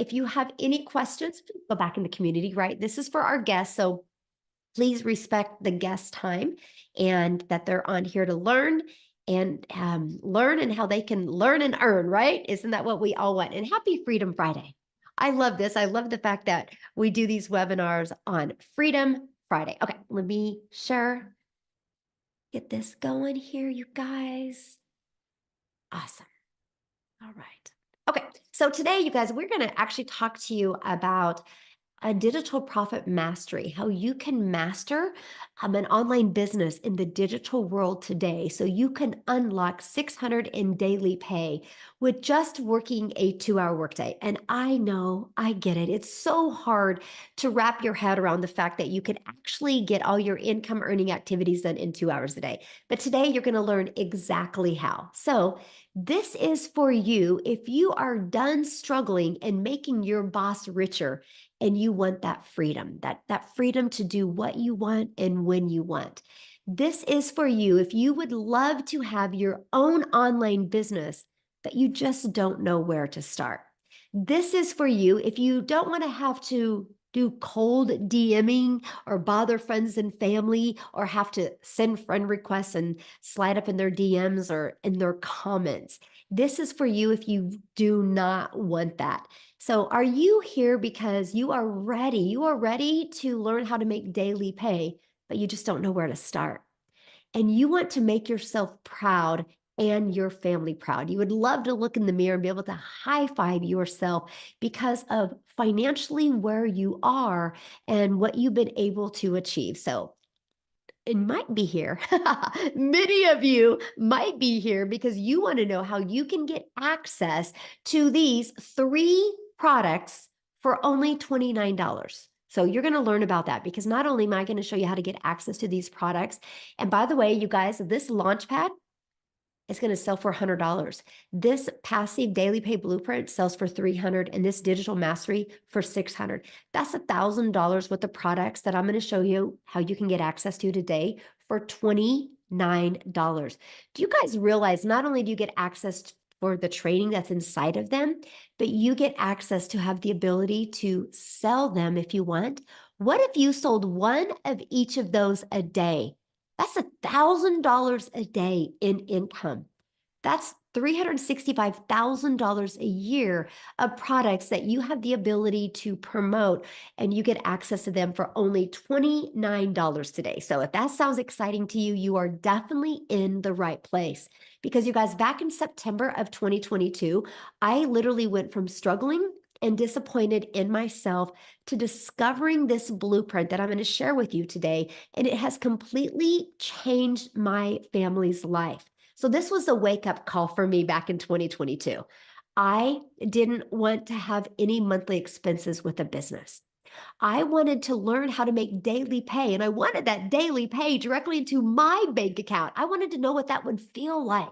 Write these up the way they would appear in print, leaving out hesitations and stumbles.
If you have any questions, go back in the community, right? This is for our guests. So please respect the guest time and that they're on here to learn and learn and how they can learn and earn, right? Isn't that what we all want? And happy Freedom Friday. I love this. I love the fact that we do these webinars on Freedom Friday. Okay, let me share, get this going here, you guys. Awesome. All right. Okay, so today, you guys, we're going to actually talk to you about a digital profit mastery, how you can master an online business in the digital world today so you can unlock 600 in daily pay with just working a 2-hour workday. And I know, I get it. It's so hard to wrap your head around the fact that you can actually get all your income earning activities done in 2 hours a day. But today you're going to learn exactly how. So this is for you if you are done struggling and making your boss richer and you want that freedom, that freedom to do what you want and when you want. This is for you if you would love to have your own online business, but you just don't know where to start. This is for you if you don't want to have to do cold DMing or bother friends and family or have to send friend requests and slide up in their DMs or in their comments. This is for you if you do not want that. So are you here because you are ready? You are ready to learn how to make daily pay, but you just don't know where to start. And you want to make yourself proud and your family proud. You would love to look in the mirror and be able to high five yourself because of financially where you are and what you've been able to achieve. So it might be here. Many of you might be here because you want to know how you can get access to these 3 products for only $29. So you're going to learn about that because not only am I going to show you how to get access to these products, and by the way, you guys, this Launchpad is going to sell for $100. This passive daily pay blueprint sells for $300 and this digital mastery for $600. That's $1,000 worth of products that I'm going to show you how you can get access to today for $29. Do you guys realize not only do you get access for the training that's inside of them, but you get access to have the ability to sell them if you want? What if you sold one of each of those a day? That's $1,000 a day in income. That's $365,000 a year of products that you have the ability to promote and you get access to them for only $29 today. So if that sounds exciting to you, you are definitely in the right place. Because you guys, back in September of 2022, I literally went from struggling and disappointed in myself to discovering this blueprint that I'm going to share with you today. And it has completely changed my family's life. So this was a wake-up call for me back in 2022. I didn't want to have any monthly expenses with a business. I wanted to learn how to make daily pay, and I wanted that daily pay directly into my bank account. I wanted to know what that would feel like.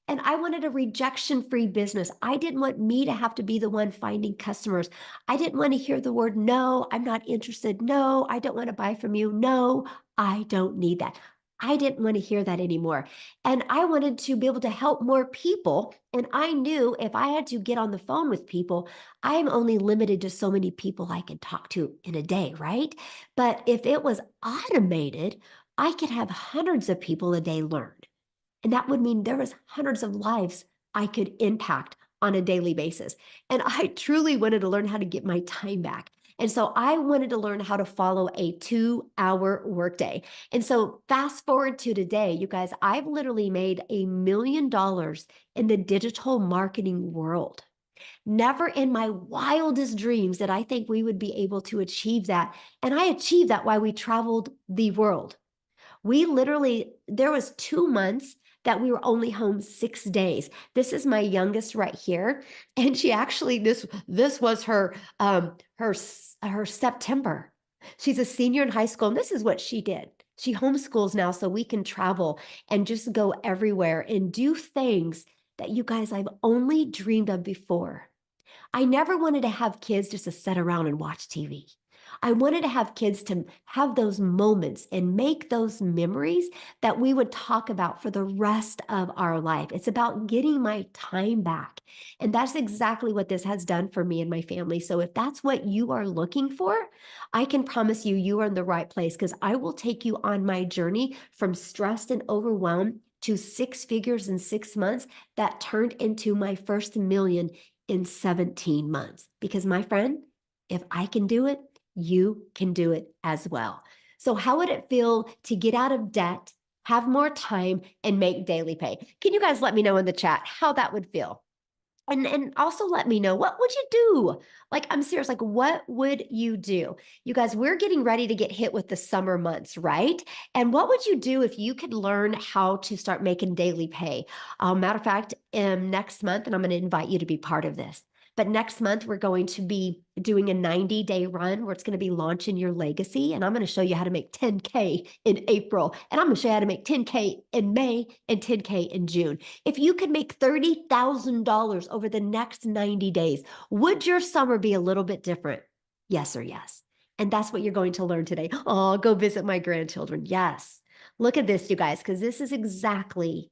And I wanted a rejection-free business. I didn't want me to have to be the one finding customers. I didn't want to hear the word, no, I'm not interested. No, I don't want to buy from you. No, I don't need that. I didn't want to hear that anymore. And I wanted to be able to help more people. And I knew if I had to get on the phone with people, I'm only limited to so many people I can talk to in a day, right? But if it was automated, I could have hundreds of people a day learn. And that would mean there was hundreds of lives I could impact on a daily basis. And I truly wanted to learn how to get my time back. And so I wanted to learn how to follow a 2-hour workday. And so fast forward to today, you guys, I've literally made $1 million in the digital marketing world. Never in my wildest dreams did I think we would be able to achieve that. And I achieved that while we traveled the world. We literally, there was 2 months that we were only home 6 days. This is my youngest right here. And she actually, this was her September. She's a senior in high school, and this is what she did. She homeschools now so we can travel and just go everywhere and do things that you guys I've only dreamed of before. I never wanted to have kids just to sit around and watch TV. I wanted to have kids to have those moments and make those memories that we would talk about for the rest of our life. It's about getting my time back. And that's exactly what this has done for me and my family. So if that's what you are looking for, I can promise you, you are in the right place because I will take you on my journey from stressed and overwhelmed to six figures in 6 months that turned into my first million in 17 months. Because, my friend, if I can do it, you can do it as well. So, how would it feel to get out of debt, have more time, and make daily pay? Can you guys let me know in the chat how that would feel? And also let me know, what would you do? Like, I'm serious, like, what would you do? You guys, we're getting ready to get hit with the summer months, right? And what would you do if you could learn how to start making daily pay? Matter of fact, next month, and I'm going to invite you to be part of this. But next month, we're going to be doing a 90-day run where it's going to be launching your legacy. And I'm going to show you how to make 10K in April. And I'm going to show you how to make 10K in May and 10K in June. If you could make $30,000 over the next 90 days, would your summer be a little bit different? Yes or yes? And that's what you're going to learn today. Oh, go visit my grandchildren. Yes. Look at this, you guys, because this is exactly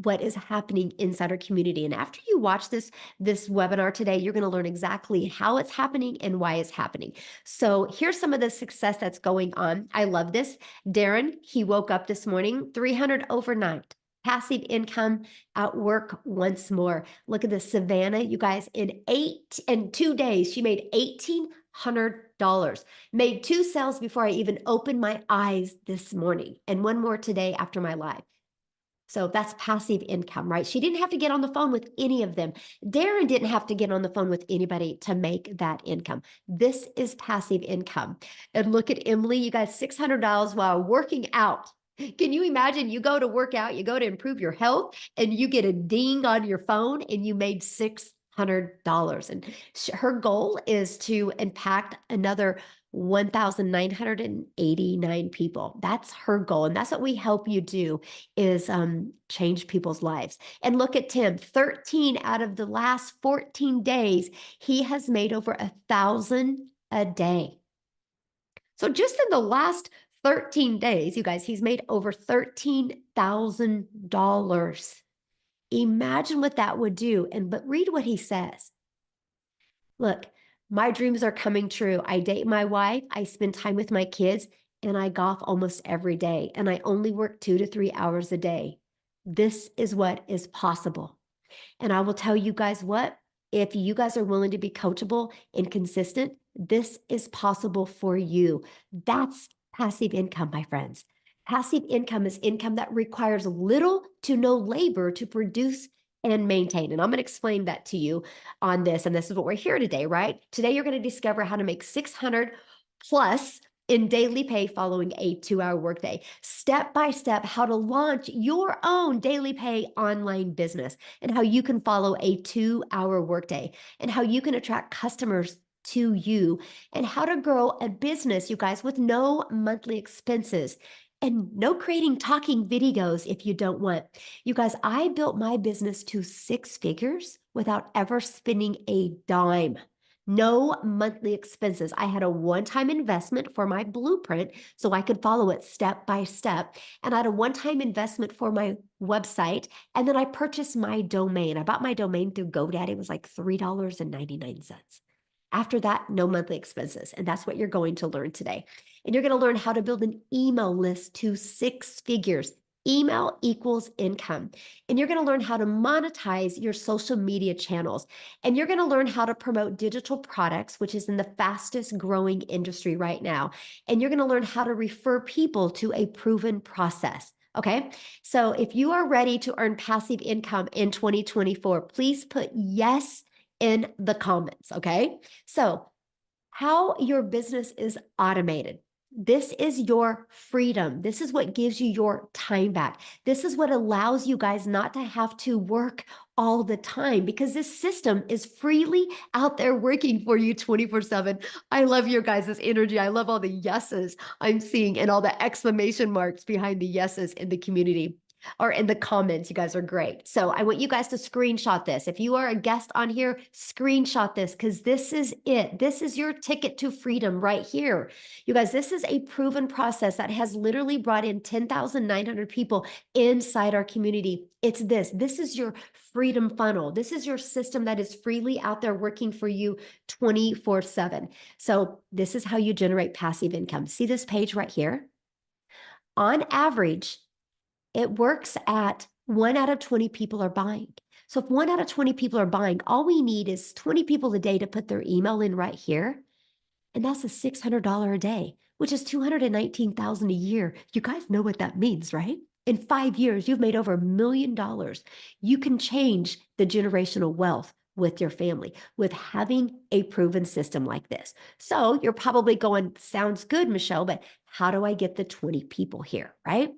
what is happening inside our community. And after you watch this webinar today, you're going to learn exactly how it's happening and why it's happening. So here's some of the success that's going on. I love this. Darren, he woke up this morning, 300 overnight. Passive income at work once more. Look at this, Savannah, you guys, in 2 days, she made $1,800. Made 2 sales before I even opened my eyes this morning, and 1 more today after my live. So that's passive income, right? She didn't have to get on the phone with any of them. Darren didn't have to get on the phone with anybody to make that income. This is passive income. And look at Emily, you got $600 while working out. Can you imagine? You go to work out, you go to improve your health, and you get a ding on your phone and you made $600. And her goal is to impact another 1,989 people. That's her goal. And that's what we help you do is change people's lives. And look at Tim, 13 out of the last 14 days, he has made over 1,000 a day. So just in the last 13 days, you guys, he's made over $13,000. Imagine what that would do. But read what he says. Look, my dreams are coming true. I date my wife, I spend time with my kids, and I golf almost every day. And I only work 2 to 3 hours a day. This is what is possible. And I will tell you guys what, if you guys are willing to be coachable and consistent, this is possible for you. That's passive income, my friends. Passive income is income that requires little to no labor to produce and maintain. And I'm going to explain that to you on this. And this is what we're here today, right? Today, you're going to discover how to make 600 plus in daily pay following a 2-hour workday. Step by step, how to launch your own daily pay online business and how you can follow a 2-hour workday and how you can attract customers to you and how to grow a business, you guys, with no monthly expenses and no creating talking videos if you don't want. You guys, I built my business to 6 figures without ever spending a dime. No monthly expenses. I had a one-time investment for my blueprint so I could follow it step by step. And I had a one-time investment for my website. And then I purchased my domain. I bought my domain through GoDaddy. It was like $3.99. After that, no monthly expenses. And that's what you're going to learn today. And you're going to learn how to build an email list to 6 figures. Email equals income. And you're going to learn how to monetize your social media channels. And you're going to learn how to promote digital products, which is in the fastest growing industry right now. And you're going to learn how to refer people to a proven process. Okay. So if you are ready to earn passive income in 2024, please put yes in the comments. Okay. So how your business is automated. This is your freedom. This is what gives you your time back. This is what allows you guys not to have to work all the time because this system is freely out there working for you 24/7. I love your guys' energy. I love all the yeses I'm seeing and all the exclamation marks behind the yeses in the community. or in the comments. You guys are great. So I want you guys to screenshot this. If you are a guest on here, screenshot this because this is it. This is your ticket to freedom right here. You guys, this is a proven process that has literally brought in 10,900 people inside our community. It's this. This is your freedom funnel. This is your system that is freely out there working for you 24/7. So this is how you generate passive income. See this page right here? On average, it works at 1 out of 20 people are buying. So if 1 out of 20 people are buying, all we need is 20 people a day to put their email in right here. And that's a $600 a day, which is 219,000 a year. You guys know what that means, right? In 5 years, you've made over $1 million. You can change the generational wealth with your family with having a proven system like this. So you're probably going, sounds good, Michelle, but how do I get the 20 people here, right?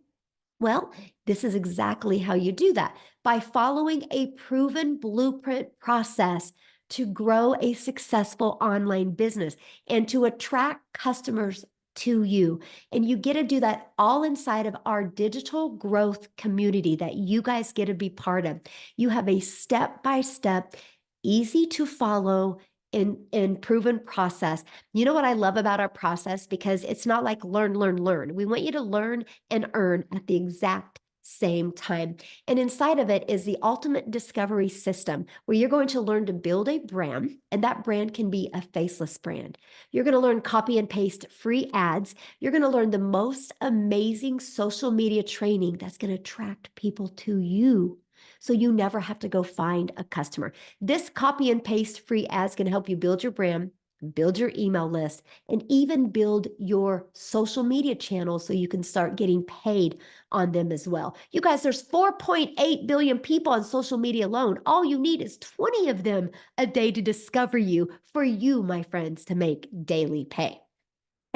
Well, this is exactly how you do that by following a proven blueprint process to grow a successful online business and to attract customers to you. And you get to do that all inside of our digital growth community that you guys get to be part of. You have a step-by-step, easy to follow and proven process. You know what I love about our process? Because it's not like learn, learn, learn. We want you to learn and earn at the exact same time. And inside of it is the ultimate discovery system where you're going to learn to build a brand, and that brand can be a faceless brand. You're going to learn copy and paste free ads. You're going to learn the most amazing social media training that's going to attract people to you. So you never have to go find a customer. This copy and paste free ads can help you build your brand, build your email list, and even build your social media channels so you can start getting paid on them as well. You guys, there's 4.8 billion people on social media alone. All you need is 20 of them a day to discover you for you, my friends, to make daily pay.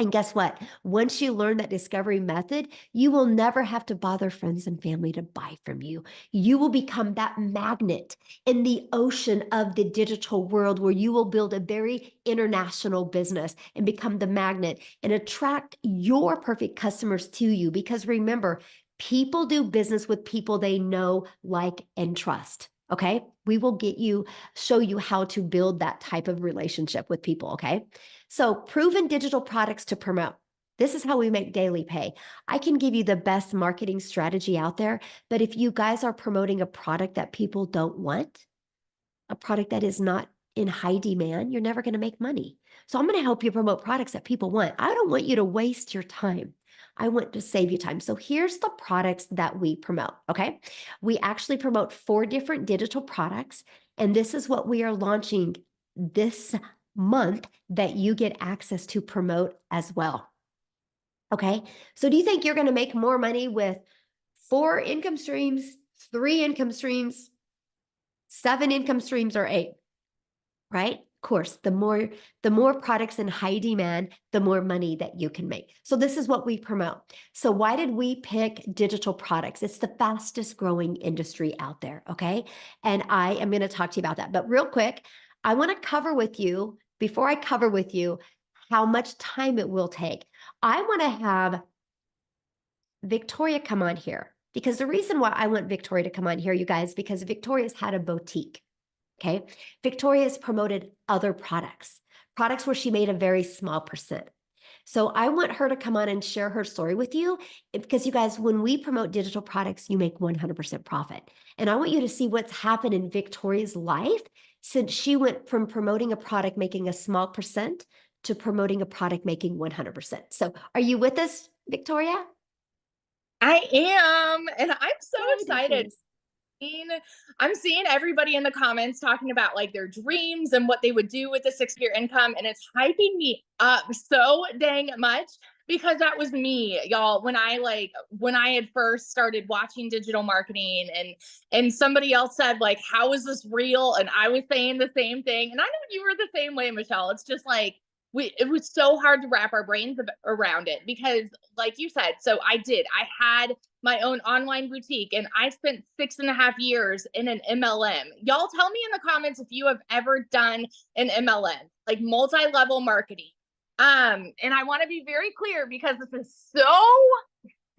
And guess what? Once you learn that discovery method, you will never have to bother friends and family to buy from you. You will become that magnet in the ocean of the digital world where you will build a very international business and become the magnet and attract your perfect customers to you. Because remember, people do business with people they know, like, and trust. Okay. We will show you how to build that type of relationship with people. Okay. So proven digital products to promote. This is how we make daily pay. I can give you the best marketing strategy out there, but if you guys are promoting a product that people don't want, a product that is not in high demand, you're never going to make money. So I'm going to help you promote products that people want. I don't want you to waste your time. I want to save you time. So here's the products that we promote, okay? We actually promote 4 different digital products, and this is what we are launching this month that you get access to promote as well, okay? So do you think you're going to make more money with 4 income streams, 3 income streams, 7 income streams, or 8? Right? Of course, the more products in high demand, the more money that you can make. So this is what we promote. So why did we pick digital products? It's the fastest growing industry out there, okay? And I am going to talk to you about that. But real quick, I want to cover with you, before I cover with you how much time it will take, I want to have Victoria come on here. Because the reason why I want Victoria to come on here, you guys, because Victoria's had a boutique. Okay. Victoria has promoted other products where she made a very small percent. So I want her to come on and share her story with you because you guys, when we promote digital products, you make 100% profit. And I want you to see what's happened in Victoria's life since she went from promoting a product making a small percent to promoting a product making 100%. So are you with us, Victoria? I am, and I'm so Yay, excited. I'm seeing everybody in the comments talking about like their dreams and what they would do with the 6-figure income, and it's hyping me up so dang much because that was me, y'all. When I had first started watching digital marketing, and somebody else said like, "How is this real?" and I was saying the same thing, and I know you were the same way, Michelle. It's just like it was so hard to wrap our brains around it because, like you said, so I had my own online boutique and I spent 6.5 years in an MLM. Y'all tell me in the comments if you have ever done an MLM, like multi-level marketing. And I want to be very clear because this is so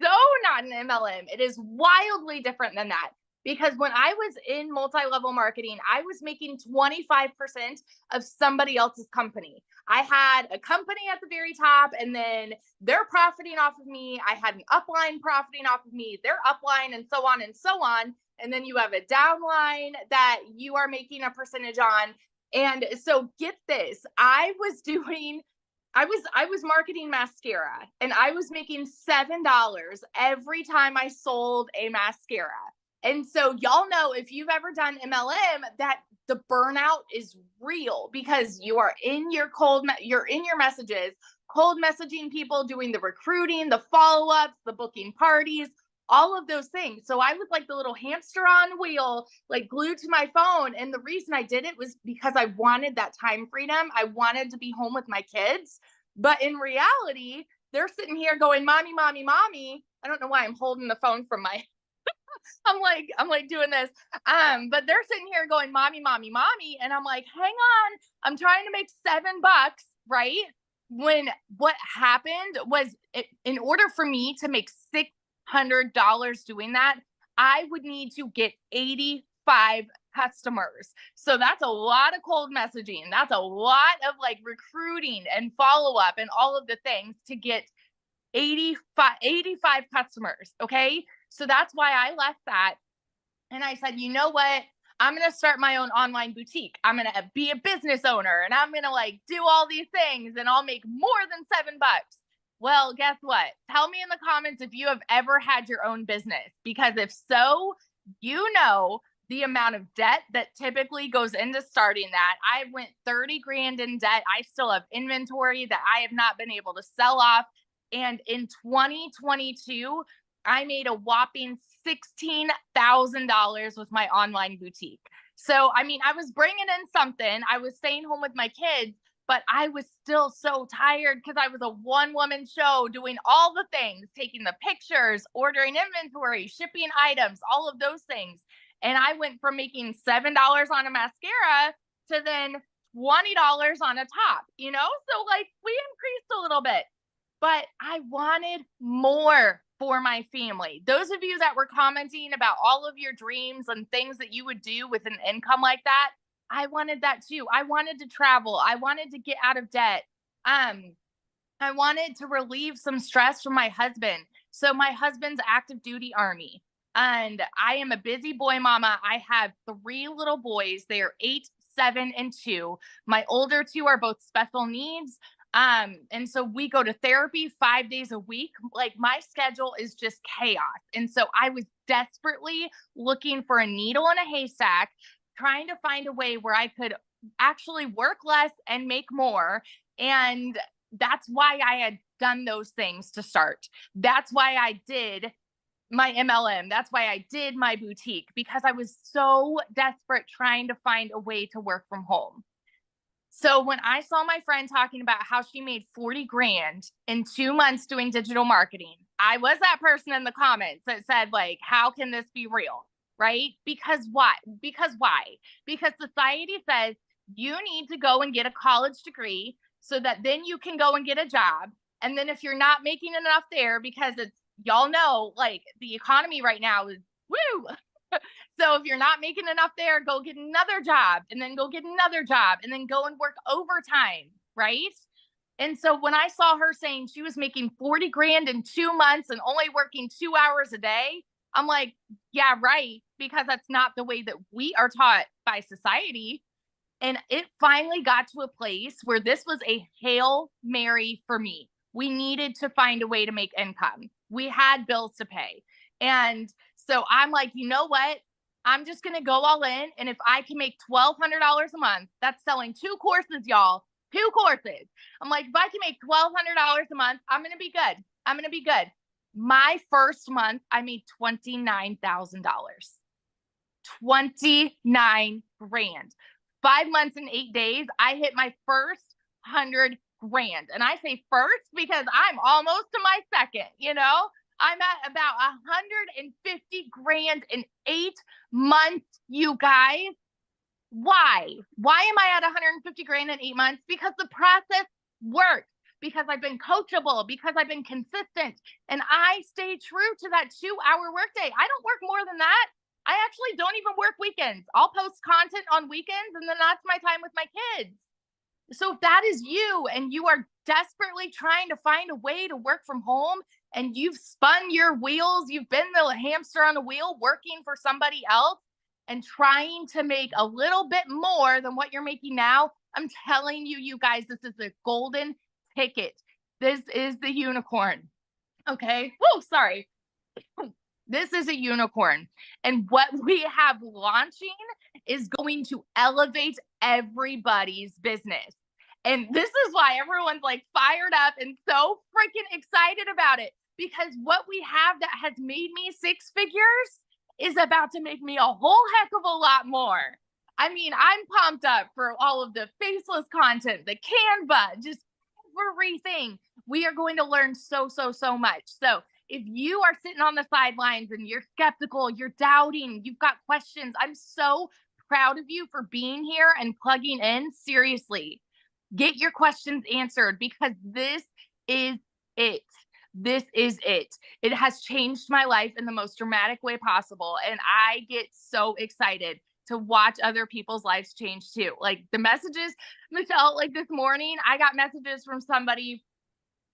so not an MLM. It is wildly different than that. Because when I was in multi-level marketing, I was making 25% of somebody else's company. I had a company at the very top, and then they're profiting off of me. I had an upline profiting off of me, their upline, and so on and so on. And then you have a downline that you are making a percentage on. And so get this, I was marketing mascara, and I was making $7 every time I sold a mascara. And so y'all know, if you've ever done MLM, that the burnout is real, because you are in your you're in your messages, cold messaging people, doing the recruiting, the follow-ups, the booking parties, all of those things. So I was like the little hamster on wheel, like glued to my phone. And the reason I did it was because I wanted that time freedom. I wanted to be home with my kids. But in reality, they're sitting here going, mommy, mommy, mommy. I don't know why I'm holding the phone from my I'm like doing this. But they're sitting here going, mommy, mommy, mommy. And I'm like, hang on, I'm trying to make $7, right? When what happened was, in order for me to make $600 doing that, I would need to get 85 customers. So that's a lot of cold messaging. That's a lot of like recruiting and follow up and all of the things to get 85 customers. Okay. So that's why I left that. And I said, you know what? I'm going to start my own online boutique. I'm going to be a business owner, and I'm going to like do all these things, and I'll make more than $7. Well, guess what? Tell me in the comments if you have ever had your own business, because if so, you know the amount of debt that typically goes into starting that. I went 30 grand in debt. I still have inventory that I have not been able to sell off. And in 2022, I made a whopping $16,000 with my online boutique. So, I mean, I was bringing in something. I was staying home with my kids, but I was still so tired because I was a one-woman show doing all the things, taking the pictures, ordering inventory, shipping items, all of those things. And I went from making $7 on a mascara to then $20 on a top, you know? So, like, we increased a little bit, but I wanted more for my family. Those of you that were commenting about all of your dreams and things that you would do with an income like that, I wanted that too. I wanted to travel. I wanted to get out of debt. I wanted to relieve some stress from my husband. So my husband's active duty Army, and I am a busy boy mama. I have 3 little boys. They are 8, 7, and 2. My older 2 are both special needs. And so we go to therapy 5 days a week. Like, my schedule is just chaos. And so I was desperately looking for a needle in a haystack, trying to find a way where I could actually work less and make more. And that's why I had done those things to start. That's why I did my MLM. That's why I did my boutique, because I was so desperate trying to find a way to work from home. So when I saw my friend talking about how she made 40 grand in 2 months doing digital marketing, I was that person in the comments that said, like, how can this be real? Right? Because what? Because why? Because society says you need to go and get a college degree so that then you can go and get a job. And then if you're not making enough there, because it's, y'all know, like, the economy right now is woo. So if you're not making enough there, go get another job, and then go get another job, and then go and work overtime, right? And so when I saw her saying she was making 40 grand in 2 months and only working 2 hours a day, I'm like, yeah, right, because that's not the way that we are taught by society. And it finally got to a place where this was a Hail Mary for me. We needed to find a way to make income. We had bills to pay. And so I'm like, you know what? I'm just going to go all in. And if I can make $1,200 a month, that's selling 2 courses, y'all. 2 courses. I'm like, if I can make $1,200 a month, I'm going to be good. I'm going to be good. My first month, I made $29,000. 29 grand. 5 months and 8 days, I hit my first 100 grand. And I say first because I'm almost to my second, you know? I'm at about 150 grand in 8 months, you guys. Why? Why am I at 150 grand in 8 months? Because the process worked. because I've been coachable, because I've been consistent, and I stay true to that 2-hour workday. I don't work more than that. I actually don't even work weekends. I'll post content on weekends, and then that's my time with my kids. So if that is you and you are desperately trying to find a way to work from home and you've spun your wheels, you've been the hamster on a wheel working for somebody else and trying to make a little bit more than what you're making now, I'm telling you, you guys, this is a golden ticket. This is the unicorn. Okay. Whoa, sorry. This is a unicorn. And what we have launching is going to elevate everybody's business. And this is why everyone's like fired up and so freaking excited about it. Because what we have that has made me six figures is about to make me a whole heck of a lot more. I mean, I'm pumped up for all of the faceless content, the Canva, just everything. We are going to learn so much. So if you are sitting on the sidelines and you're skeptical, you're doubting, you've got questions, I'm so proud of you for being here and plugging in. Seriously, get your questions answered because this is it. This is it. It has changed my life in the most dramatic way possible. And I get so excited to watch other people's lives change too. Like the messages, Michelle, like this morning, I got messages from somebody.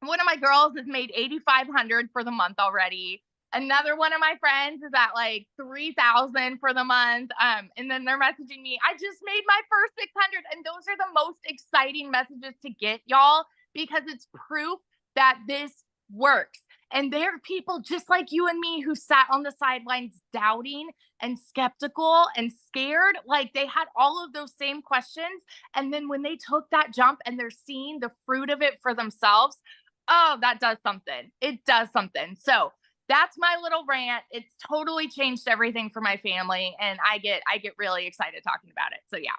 One of my girls has made 8,500 for the month already. Another one of my friends is at like 3,000 for the month. And then they're messaging me, I just made my first 600. And those are the most exciting messages to get, y'all, because it's proof that this works. And there are people just like you and me who sat on the sidelines doubting and skeptical and scared. Like they had all of those same questions. And then when they took that jump and they're seeing the fruit of it for themselves, oh, that does something. It does something. So that's my little rant. It's totally changed everything for my family. And I get really excited talking about it. So yeah.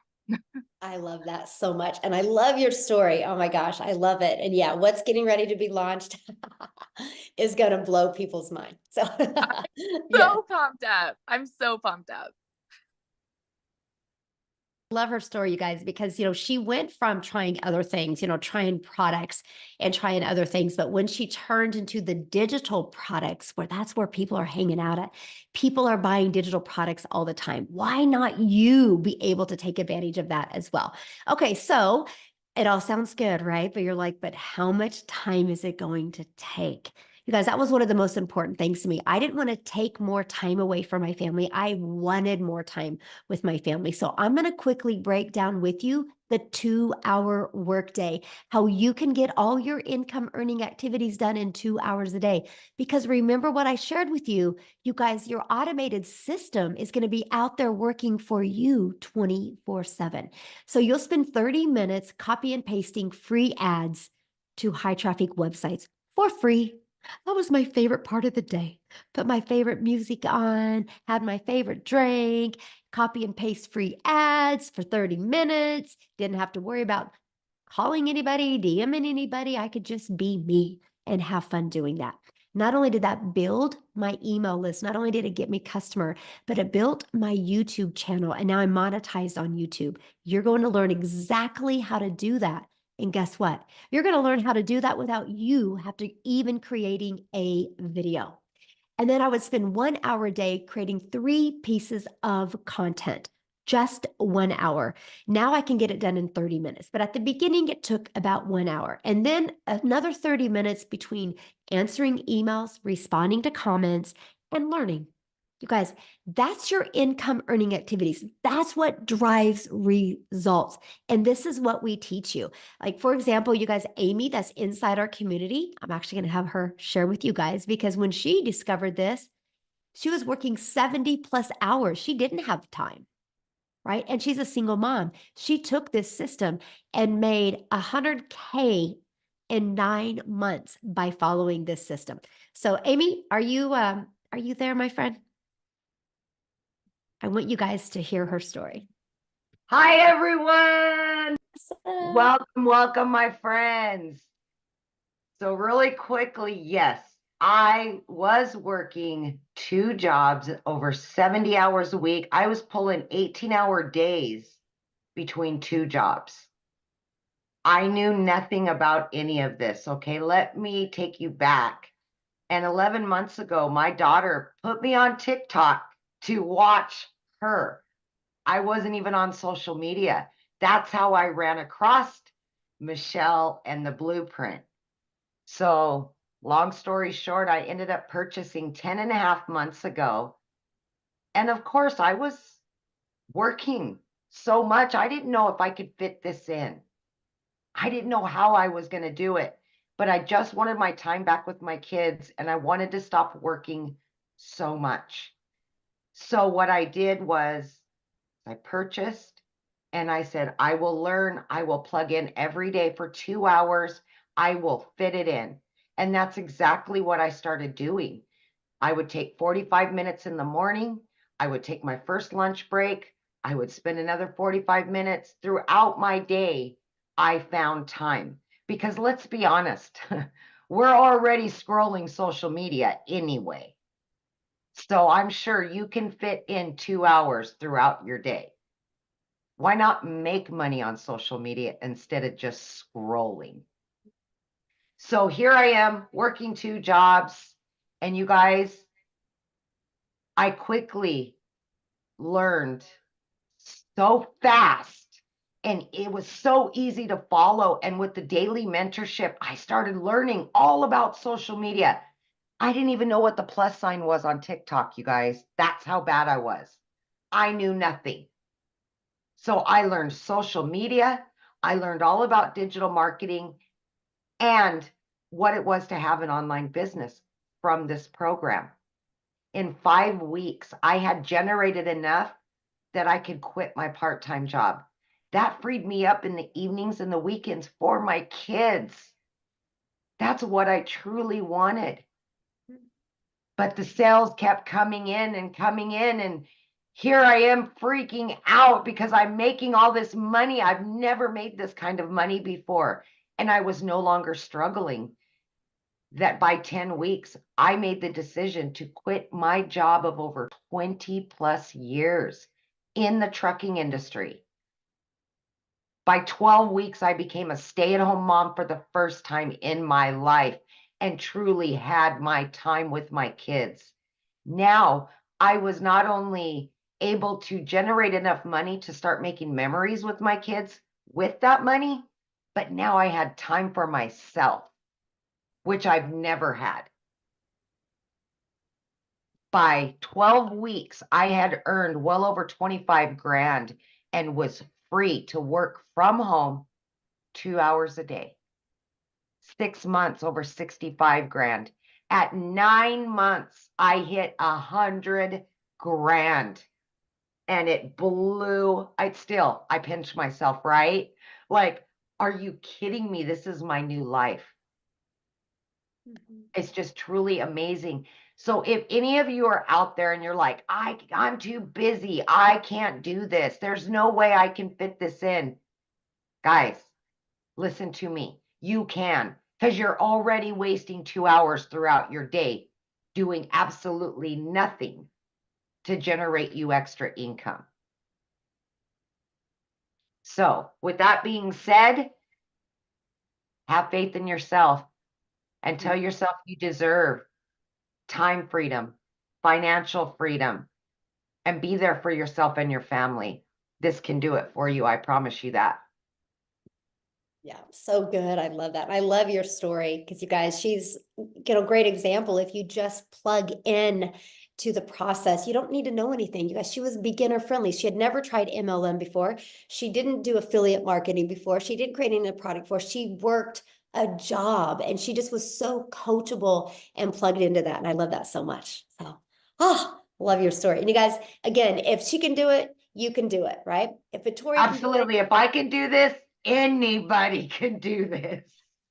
I love that so much. And I love your story. Oh my gosh, I love it. And yeah, what's getting ready to be launched is going to blow people's mind. So, yeah. So pumped up. I'm so pumped up. Love her story, you guys, because she went from trying other things, trying products and trying other things, but when she turned into the digital products, that's where people are hanging out at, people are buying digital products all the time. Why not you be able to take advantage of that as well? Okay, so it all sounds good, right? But you're like, but how much time is it going to take? You guys, that was one of the most important things to me. I didn't want to take more time away from my family. I wanted more time with my family. So I'm going to quickly break down with you the 2-hour workday, how you can get all your income earning activities done in 2 hours a day. Because remember what I shared with you, you guys, your automated system is going to be out there working for you 24/7. So you'll spend 30 minutes copy and pasting free ads to high traffic websites for free. That was my favorite part of the day. Put my favorite music on, had my favorite drink, copy and paste free ads for 30 minutes. Didn't have to worry about calling anybody, DMing anybody. I could just be me and have fun doing that. Not only did that build my email list, not only did it get me customer, but it built my YouTube channel. And now I'm monetized on YouTube. You're going to learn exactly how to do that. And guess what? You're going to learn how to do that without you have to even creating a video. And then I would spend 1 hour a day creating 3 pieces of content, just 1 hour. Now I can get it done in 30 minutes. But at the beginning, it took about 1 hour. And then another 30 minutes between answering emails, responding to comments, and learning. You guys, that's your income earning activities. That's what drives results. And this is what we teach you. Like, for example, you guys, Amy, that's inside our community, I'm actually going to have her share with you guys because when she discovered this, she was working 70 plus hours. She didn't have time, right? And she's a single mom. She took this system and made 100K in 9 months by following this system. So, Amy, are you there, my friend? I want you guys to hear her story. Hi, everyone. Welcome, my friends. So really quickly, yes, I was working 2 jobs over 70 hours a week. I was pulling 18-hour days between 2 jobs. I knew nothing about any of this. Okay, let me take you back. And 11 months ago, my daughter put me on TikTok to watch her. I wasn't even on social media. That's how I ran across Michelle and the blueprint. So long story short, I ended up purchasing 10 and a half months ago. And of course, I was working so much. I didn't know if I could fit this in. I didn't know how I was going to do it, but I just wanted my time back with my kids and I wanted to stop working so much. So what I did was I purchased and I said, I will learn, I will plug in every day for 2 hours. I will fit it in. And that's exactly what I started doing. I would take 45 minutes in the morning. I would take my first lunch break. I would spend another 45 minutes throughout my day. I found time because let's be honest, we're already scrolling social media anyway. So I'm sure you can fit in 2 hours throughout your day. Why not make money on social media instead of just scrolling? So here I am working 2 jobs, and you guys, I quickly learned so fast and it was so easy to follow. And with the daily mentorship, I started learning all about social media. I didn't even know what the plus sign was on TikTok, you guys. That's how bad I was. I knew nothing. So I learned social media. I learned all about digital marketing and what it was to have an online business from this program. In 5 weeks, I had generated enough that I could quit my part-time job. That freed me up in the evenings and the weekends for my kids. That's what I truly wanted. But the sales kept coming in and coming in, and here I am freaking out because I'm making all this money. I've never made this kind of money before, and I was no longer struggling. That by 10 weeks, I made the decision to quit my job of over 20 plus years in the trucking industry. By 12 weeks, I became a stay-at-home mom for the first time in my life and truly had my time with my kids. Now, I was not only able to generate enough money to start making memories with my kids with that money, but now I had time for myself, which I've never had. By 12 weeks, I had earned well over 25 grand and was free to work from home 2 hours a day. 6 months, over 65 grand. At 9 months, I hit 100 grand and it blew. I pinched myself, right? Like, are you kidding me? This is my new life. It's just truly amazing. So if any of you are out there and you're like, I'm too busy, I can't do this, there's no way I can fit this in. Guys, listen to me. You can, because you're already wasting 2 hours throughout your day doing absolutely nothing to generate you extra income. So with that being said, have faith in yourself and tell yourself you deserve time freedom, financial freedom, and be there for yourself and your family. This can do it for you. I promise you that. Yeah, so good. I love that. I love your story because you guys, she's a great example. If you just plug in to the process, you don't need to know anything. You guys, she was beginner friendly. She had never tried MLM before. She didn't do affiliate marketing before. She didn't create any product before. She worked a job and she just was so coachable and plugged into that. And I love that so much. So, love your story. And you guys, again, if she can do it, you can do it, right? If Victoria Absolutely. can do it, If I can do this, anybody can do this.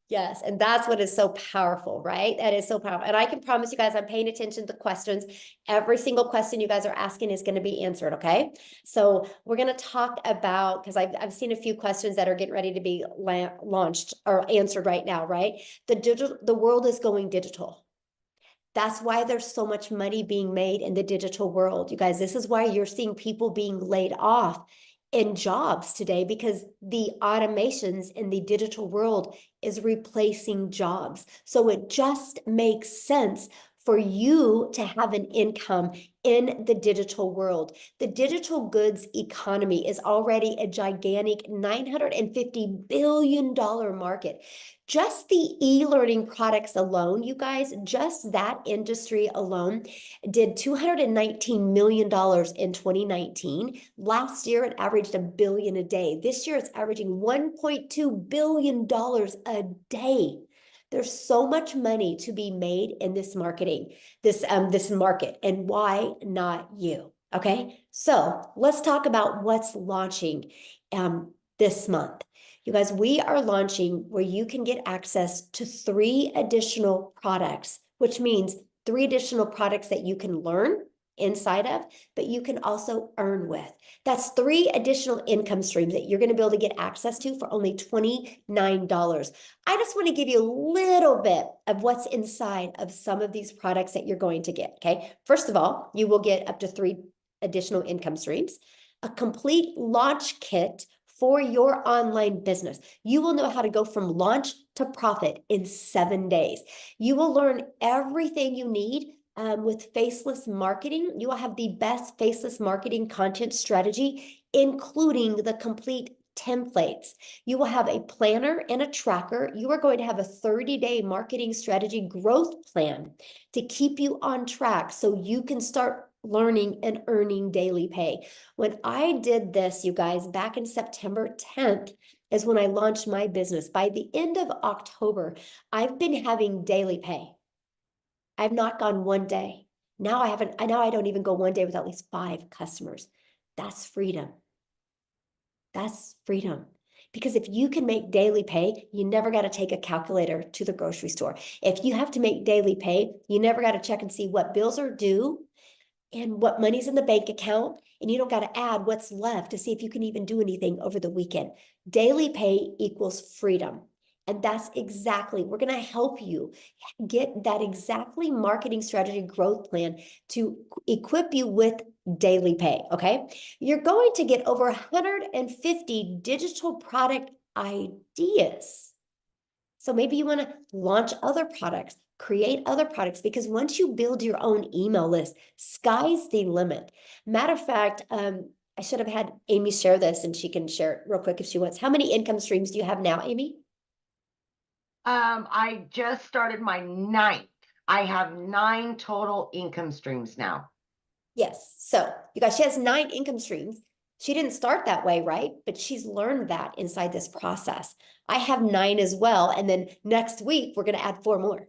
yes, and that's what is so powerful, right? That is so powerful. And I can promise you guys, I'm paying attention to the questions. Every single question you guys are asking is going to be answered, okay? So we're going to talk about, because I've seen a few questions that are getting ready to be launched or answered right now, right? The world is going digital. That's why there's so much money being made in the digital world. You guys, this is why you're seeing people being laid off in jobs today because the automations in the digital world is replacing jobs. So it just makes sense for you to have an income in the digital world. The digital goods economy is already a gigantic $950 billion market. Just the e-learning products alone, you guys, just that industry alone did $219 million in 2019. Last year, it averaged $1 billion a day. This year, it's averaging $1.2 billion a day. There's so much money to be made in this marketing, this market, and why not you? Okay, so let's talk about what's launching this month. You guys, we are launching where you can get access to 3 additional products, which means 3 additional products that you can learn inside of, but you can also earn with. That's 3 additional income streams that you're going to be able to get access to for only $29. I just want to give you a little bit of what's inside of some of these products that you're going to get, okay? First of all, you will get up to 3 additional income streams, a complete launch kit for your online business. You will know how to go from launch to profit in 7 days. You will learn everything you need with faceless marketing. You will have the best faceless marketing content strategy, including the complete templates. You will have a planner and a tracker. You are going to have a 30-day marketing strategy growth plan to keep you on track so you can start learning and earning daily pay. When I did this, you guys, back in September 10th, is when I launched my business. By the end of October, I've been having daily pay. I've not gone one day. Now I don't even go one day without at least 5 customers. That's freedom. That's freedom. Because if you can make daily pay, you never got to take a calculator to the grocery store. If you have to make daily pay, you never got to check and see what bills are due and what money's in the bank account, and you don't got to add what's left to see if you can even do anything over the weekend. Daily pay equals freedom. And that's exactly, we're going to help you get that exactly marketing strategy growth plan to equip you with daily pay, okay? You're going to get over 150 digital product ideas. So maybe you want to launch other products, create other products, because once you build your own email list, sky's the limit. Matter of fact, I should have had Amy share this, and she can share it real quick if she wants. How many income streams do you have now, Amy? I just started my 9th. I have 9 total income streams now. Yes. So you guys, she has 9 income streams. She didn't start that way, right? But she's learned that inside this process. I have 9 as well. And then next week, we're going to add 4 more.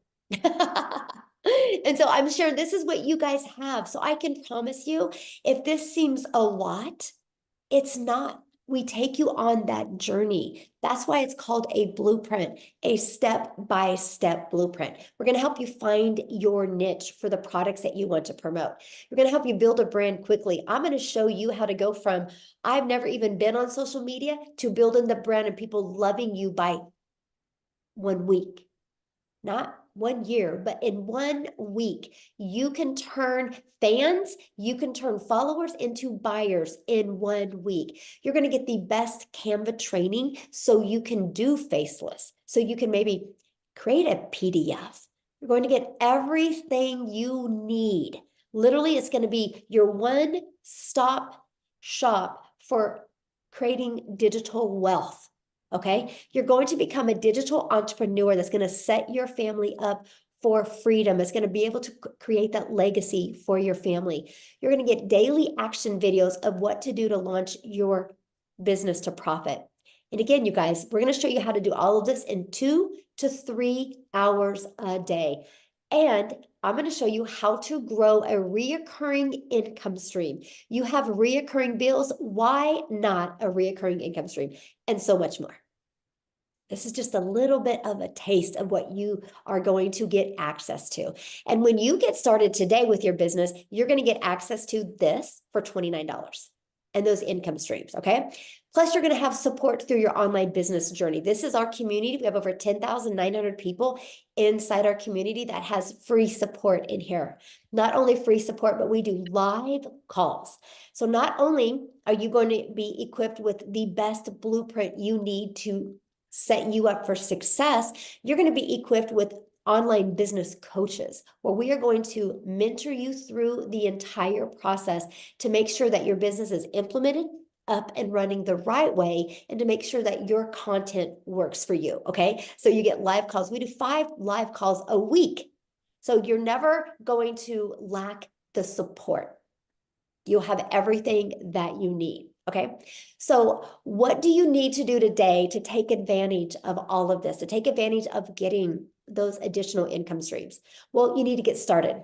And so I'm sure this is what you guys have. So I can promise you, if this seems a lot, it's not. We take you on that journey. That's why it's called a blueprint, a step-by-step blueprint. We're going to help you find your niche for the products that you want to promote. We're going to help you build a brand quickly. I'm going to show you how to go from I've never even been on social media to building the brand and people loving you by 1 week. Not 1 year, but in 1 week, you can turn fans, you can turn followers into buyers in 1 week. You're going to get the best Canva training so you can do faceless. So you can maybe create a PDF. You're going to get everything you need. Literally, it's going to be your one-stop shop for creating digital wealth. Okay, you're going to become a digital entrepreneur that's going to set your family up for freedom. It's going to be able to create that legacy for your family. You're going to get daily action videos of what to do to launch your business to profit. And again, you guys, we're going to show you how to do all of this in 2 to 3 hours a day. And I'm going to show you how to grow a reoccurring income stream. You have reoccurring bills. Why not a reoccurring income stream? And so much more. This is just a little bit of a taste of what you are going to get access to. And when you get started today with your business, you're going to get access to this for $29 and those income streams, okay? Plus, you're going to have support through your online business journey. This is our community. We have over 10,900 people inside our community that has free support in here. Not only free support, but we do live calls. So not only are you going to be equipped with the best blueprint you need to set you up for success, you're going to be equipped with online business coaches, where we are going to mentor you through the entire process to make sure that your business is implemented, up and running the right way, and to make sure that your content works for you. Okay. So you get live calls. We do 5 live calls a week. So you're never going to lack the support. You'll have everything that you need. Okay. So what do you need to do today to take advantage of all of this, to take advantage of getting those additional income streams? Well, you need to get started.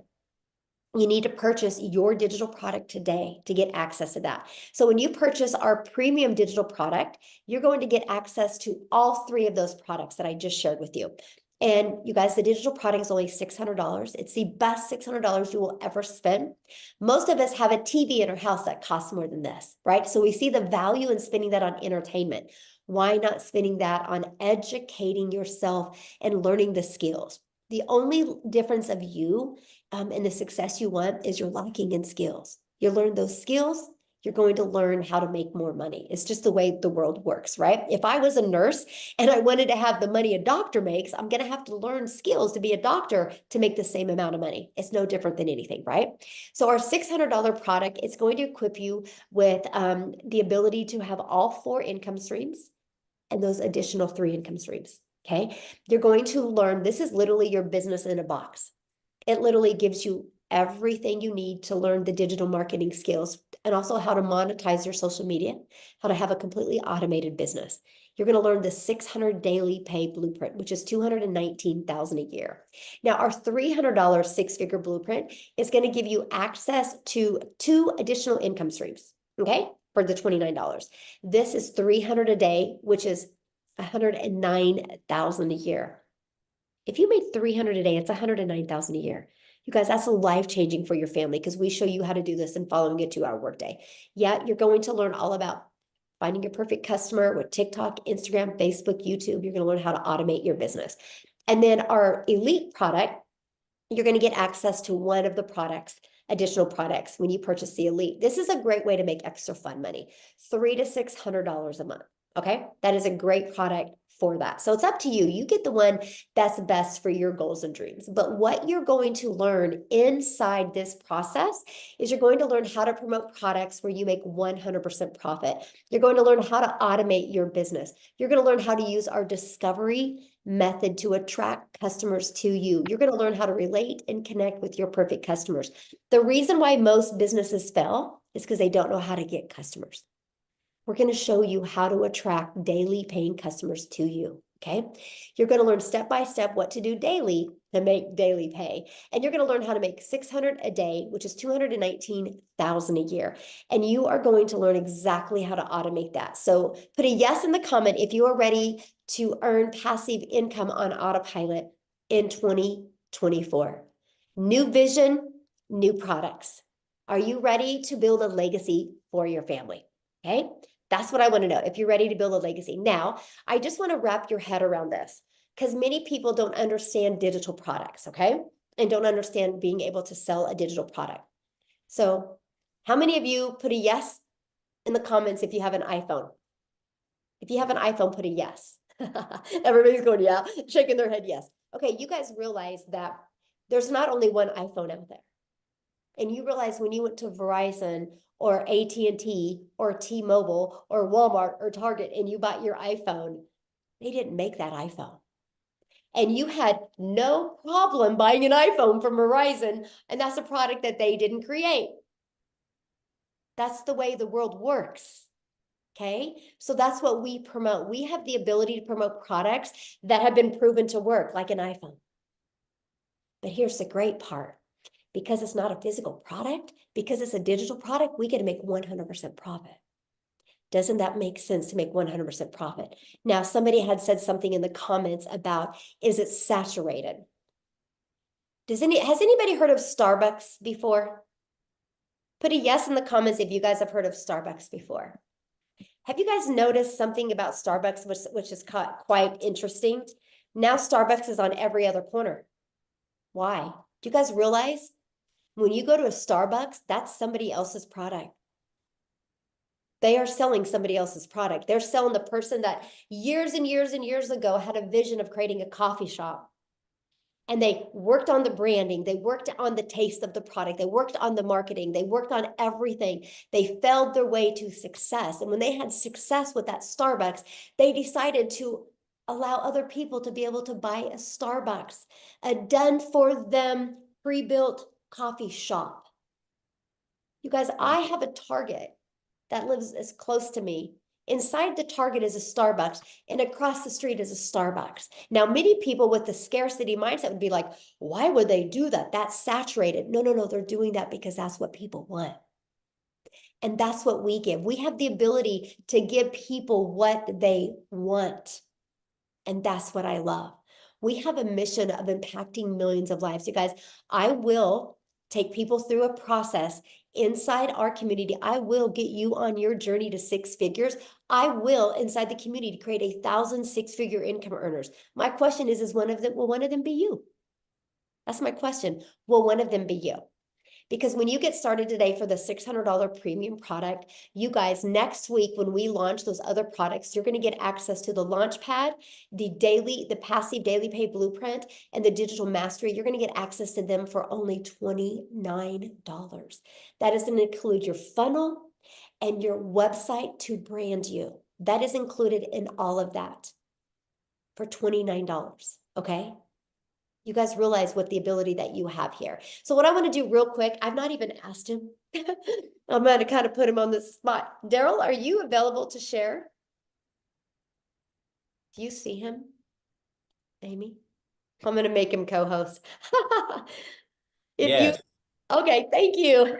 You need to purchase your digital product today to get access to that. So when you purchase our premium digital product, you're going to get access to all 3 of those products that I just shared with you. And you guys, the digital product is only $600. It's the best $600 you will ever spend. Most of us have a TV in our house that costs more than this, right? So we see the value in spending that on entertainment. Why not spending that on educating yourself and learning the skills? The only difference of you and the success you want is you're lacking in skills. You learn those skills, you're going to learn how to make more money. It's just the way the world works, right? If I was a nurse and I wanted to have the money a doctor makes, I'm going to have to learn skills to be a doctor to make the same amount of money. It's no different than anything, right? So our $600 product is going to equip you with the ability to have all 4 income streams and those additional 3 income streams. Okay. You're going to learn, this is literally your business in a box. It literally gives you everything you need to learn the digital marketing skills and also how to monetize your social media, how to have a completely automated business. You're going to learn the 600 daily pay blueprint, which is $219,000 a year. Now, our $300 6-figure blueprint is going to give you access to 2 additional income streams, okay, for the $29. This is $300 a day, which is $109,000 a year. If you made $300 a day, it's $109,000 a year. You guys, that's life-changing for your family because we show you how to do this and following a 2-hour workday. Yeah, you're going to learn all about finding your perfect customer with TikTok, Instagram, Facebook, YouTube. You're going to learn how to automate your business. And then our elite product, you're going to get access to one of the products, additional products when you purchase the elite. This is a great way to make extra fun money, $300 to $600 a month. Okay, that is a great product for that. So it's up to you. You get the one that's best for your goals and dreams. But what you're going to learn inside this process is you're going to learn how to promote products where you make 100% profit. You're going to learn how to automate your business. You're going to learn how to use our discovery method to attract customers to you. You're going to learn how to relate and connect with your perfect customers. The reason why most businesses fail is because they don't know how to get customers. We're going to show you how to attract daily paying customers to you. Okay. You're going to learn step by step what to do daily to make daily pay. And you're going to learn how to make 600 a day, which is 219,000 a year. And you are going to learn exactly how to automate that. So put a yes in the comment if you are ready to earn passive income on autopilot in 2024. New vision, new products. Are you ready to build a legacy for your family? Okay. That's what I want to know, if you're ready to build a legacy. Now, I just want to wrap your head around this because many people don't understand digital products, okay? And don't understand being able to sell a digital product. So how many of you put a yes in the comments if you have an iPhone? If you have an iPhone, put a yes. Everybody's going, yeah, shaking their head, yes. Okay, you guys realize that there's not only one iPhone out there. And you realize when you went to Verizon or AT&T or T-Mobile or Walmart or Target and you bought your iPhone, they didn't make that iPhone. And you had no problem buying an iPhone from Verizon, and that's a product that they didn't create. That's the way the world works. Okay, so that's what we promote. We have the ability to promote products that have been proven to work, like an iPhone. But here's the great part. Because it's not a physical product, because it's a digital product, we get to make 100% profit. Doesn't that make sense to make 100% profit? Now, somebody had said something in the comments about, is it saturated? Has anybody heard of Starbucks before? Put a yes in the comments if you guys have heard of Starbucks before. Have you guys noticed something about Starbucks, which is quite interesting? Now Starbucks is on every other corner. Why? Do you guys realize when you go to a Starbucks, that's somebody else's product? They are selling somebody else's product. They're selling the person that years and years and years ago had a vision of creating a coffee shop. And they worked on the branding. They worked on the taste of the product. They worked on the marketing. They worked on everything. They failed their way to success. And when they had success with that Starbucks, they decided to allow other people to be able to buy a Starbucks, a done for them pre-built coffee shop. You guys, I have a Target that lives as close to me. Inside the Target is a Starbucks, and across the street is a Starbucks. Now, many people with the scarcity mindset would be like, why would they do that? That's saturated. No, no, no. They're doing that because that's what people want. And that's what we give. We have the ability to give people what they want. And that's what I love. We have a mission of impacting millions of lives. You guys, I will take people through a process inside our community. I will get you on your journey to 6 figures. I will, inside the community, create 1,000 6-figure income earners. My question is will one of them be you? That's my question. Will one of them be you? Because when you get started today for the $600 premium product, you guys, next week when we launch those other products, you're going to get access to the launch pad, the passive daily pay blueprint, and the digital mastery. You're going to get access to them for only $29. That is going to include your funnel and your website to brand you. That is included in all of that for $29. Okay. You guys realize what the ability that you have here. So what I want to do real quick, I've not even asked him. I'm going to kind of put him on the spot. Daryl, are you available to share? Do you see him? Amy? I'm going to make him co-host. Yes, Okay, thank you.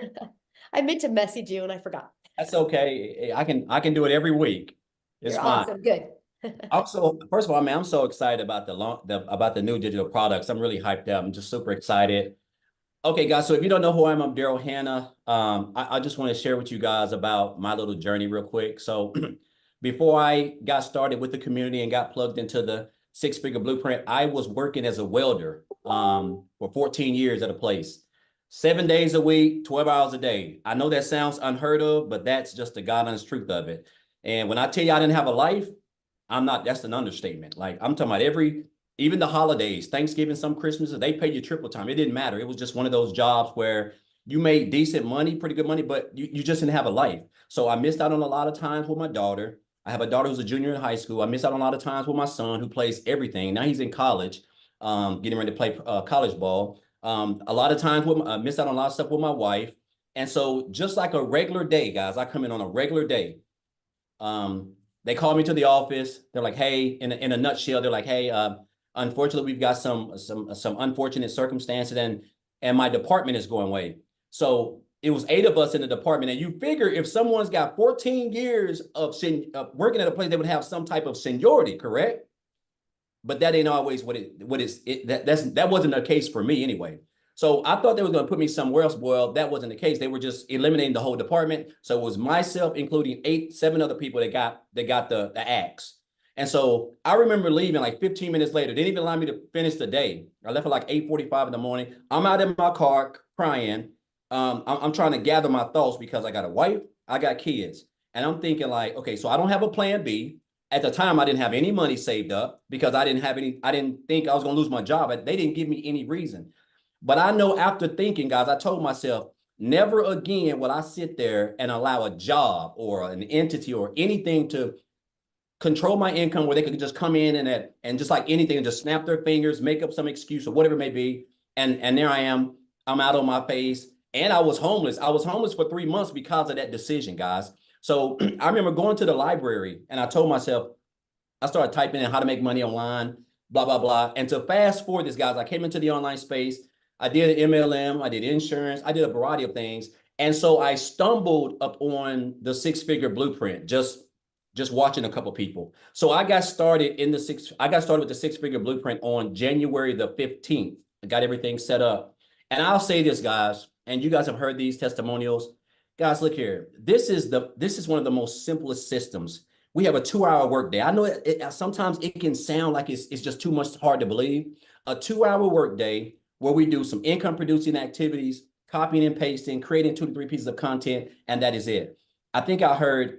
I meant to message you and I forgot. that's okay. I can do it every week. It's You're fine. awesome. Good. Also, first of all, man, I'm so excited about about the new digital products. I'm really hyped up. I'm just super excited. Okay, guys. So if you don't know who I am, I'm Daryl Hannah. I just want to share with you guys about my little journey real quick. So before I got started with the community and got plugged into the 6-figure blueprint, I was working as a welder for 14 years at a place. 7 days a week, 12 hours a day. I know that sounds unheard of, but that's just the God honest truth of it. And when I tell you I didn't have a life, that's an understatement. Like I'm talking about even the holidays, Thanksgiving, some Christmases, they paid you triple time. It didn't matter. It was just one of those jobs where you made decent money, pretty good money, but you just didn't have a life. So I missed out on a lot of times with my daughter. I have a daughter who's a junior in high school. I missed out on a lot of times with my son who plays everything. Now he's in college, getting ready to play college ball. A lot of times missed out on a lot of stuff with my wife. And so just like a regular day, guys, I come in on a regular day. They call me to the office. They're like, hey, in a nutshell, they're like, hey, unfortunately, we've got some unfortunate circumstances and my department is going away. So it was 8 of us in the department. And you figure if someone's got 14 years of working at a place, they would have some type of seniority, correct? But that ain't always that wasn't the case for me anyway. So I thought they were going to put me somewhere else. Well, that wasn't the case. They were just eliminating the whole department. So it was myself, including 7 other people that got the axe. And so I remember leaving like 15 minutes later. They didn't even allow me to finish the day. I left at like 8:45 in the morning. I'm out in my car crying. I'm trying to gather my thoughts because I got a wife, I got kids. And I'm thinking like, okay, so I don't have a plan B. At the time, I didn't have any money saved up because I didn't think I was going to lose my job. They didn't give me any reason. But I know after thinking, guys, I told myself, never again will I sit there and allow a job or an entity or anything to control my income where they could just come in and just like anything and just snap their fingers, make up some excuse or whatever it may be. And there I am, I'm out on my face. And I was homeless. I was homeless for 3 months because of that decision, guys. So I remember going to the library and I told myself, I started typing in how to make money online, blah, blah, blah. And to fast forward this, guys, I came into the online space. I did an MLM, I did insurance, I did a variety of things. And so I stumbled upon the 6-figure blueprint, just watching a couple of people. So I got started with the 6-figure blueprint on January the 15th. I got everything set up. And I'll say this, guys, and you guys have heard these testimonials. Guys, look here. This is one of the most simplest systems. We have a 2-hour workday. I know sometimes it can sound like it's just too much hard to believe. A 2-hour workday where we do some income producing activities, copying and pasting, creating 2 to 3 pieces of content, and that is it. I think I heard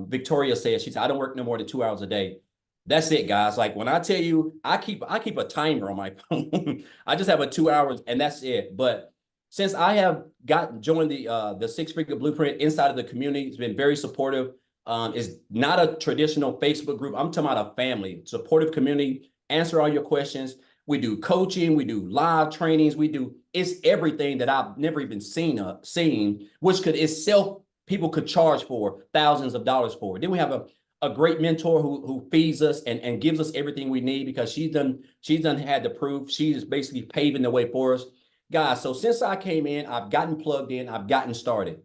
Victoria say it. She said, I don't work no more than 2 hours a day. That's it, guys. Like when I tell you, I keep a timer on my phone. I just have a 2 hours and that's it. But since I have joined the Six Figure Blueprint inside of the community, it's been very supportive. It's not a traditional Facebook group. I'm talking about a family, supportive community, answer all your questions. We do coaching, we do live trainings, it's everything that I've never even seen, which could itself people could charge for thousands of dollars for. Then we have a great mentor who feeds us and gives us everything we need because she's done had the proof. She's basically paving the way for us. Guys, so since I came in, I've gotten plugged in, I've gotten started.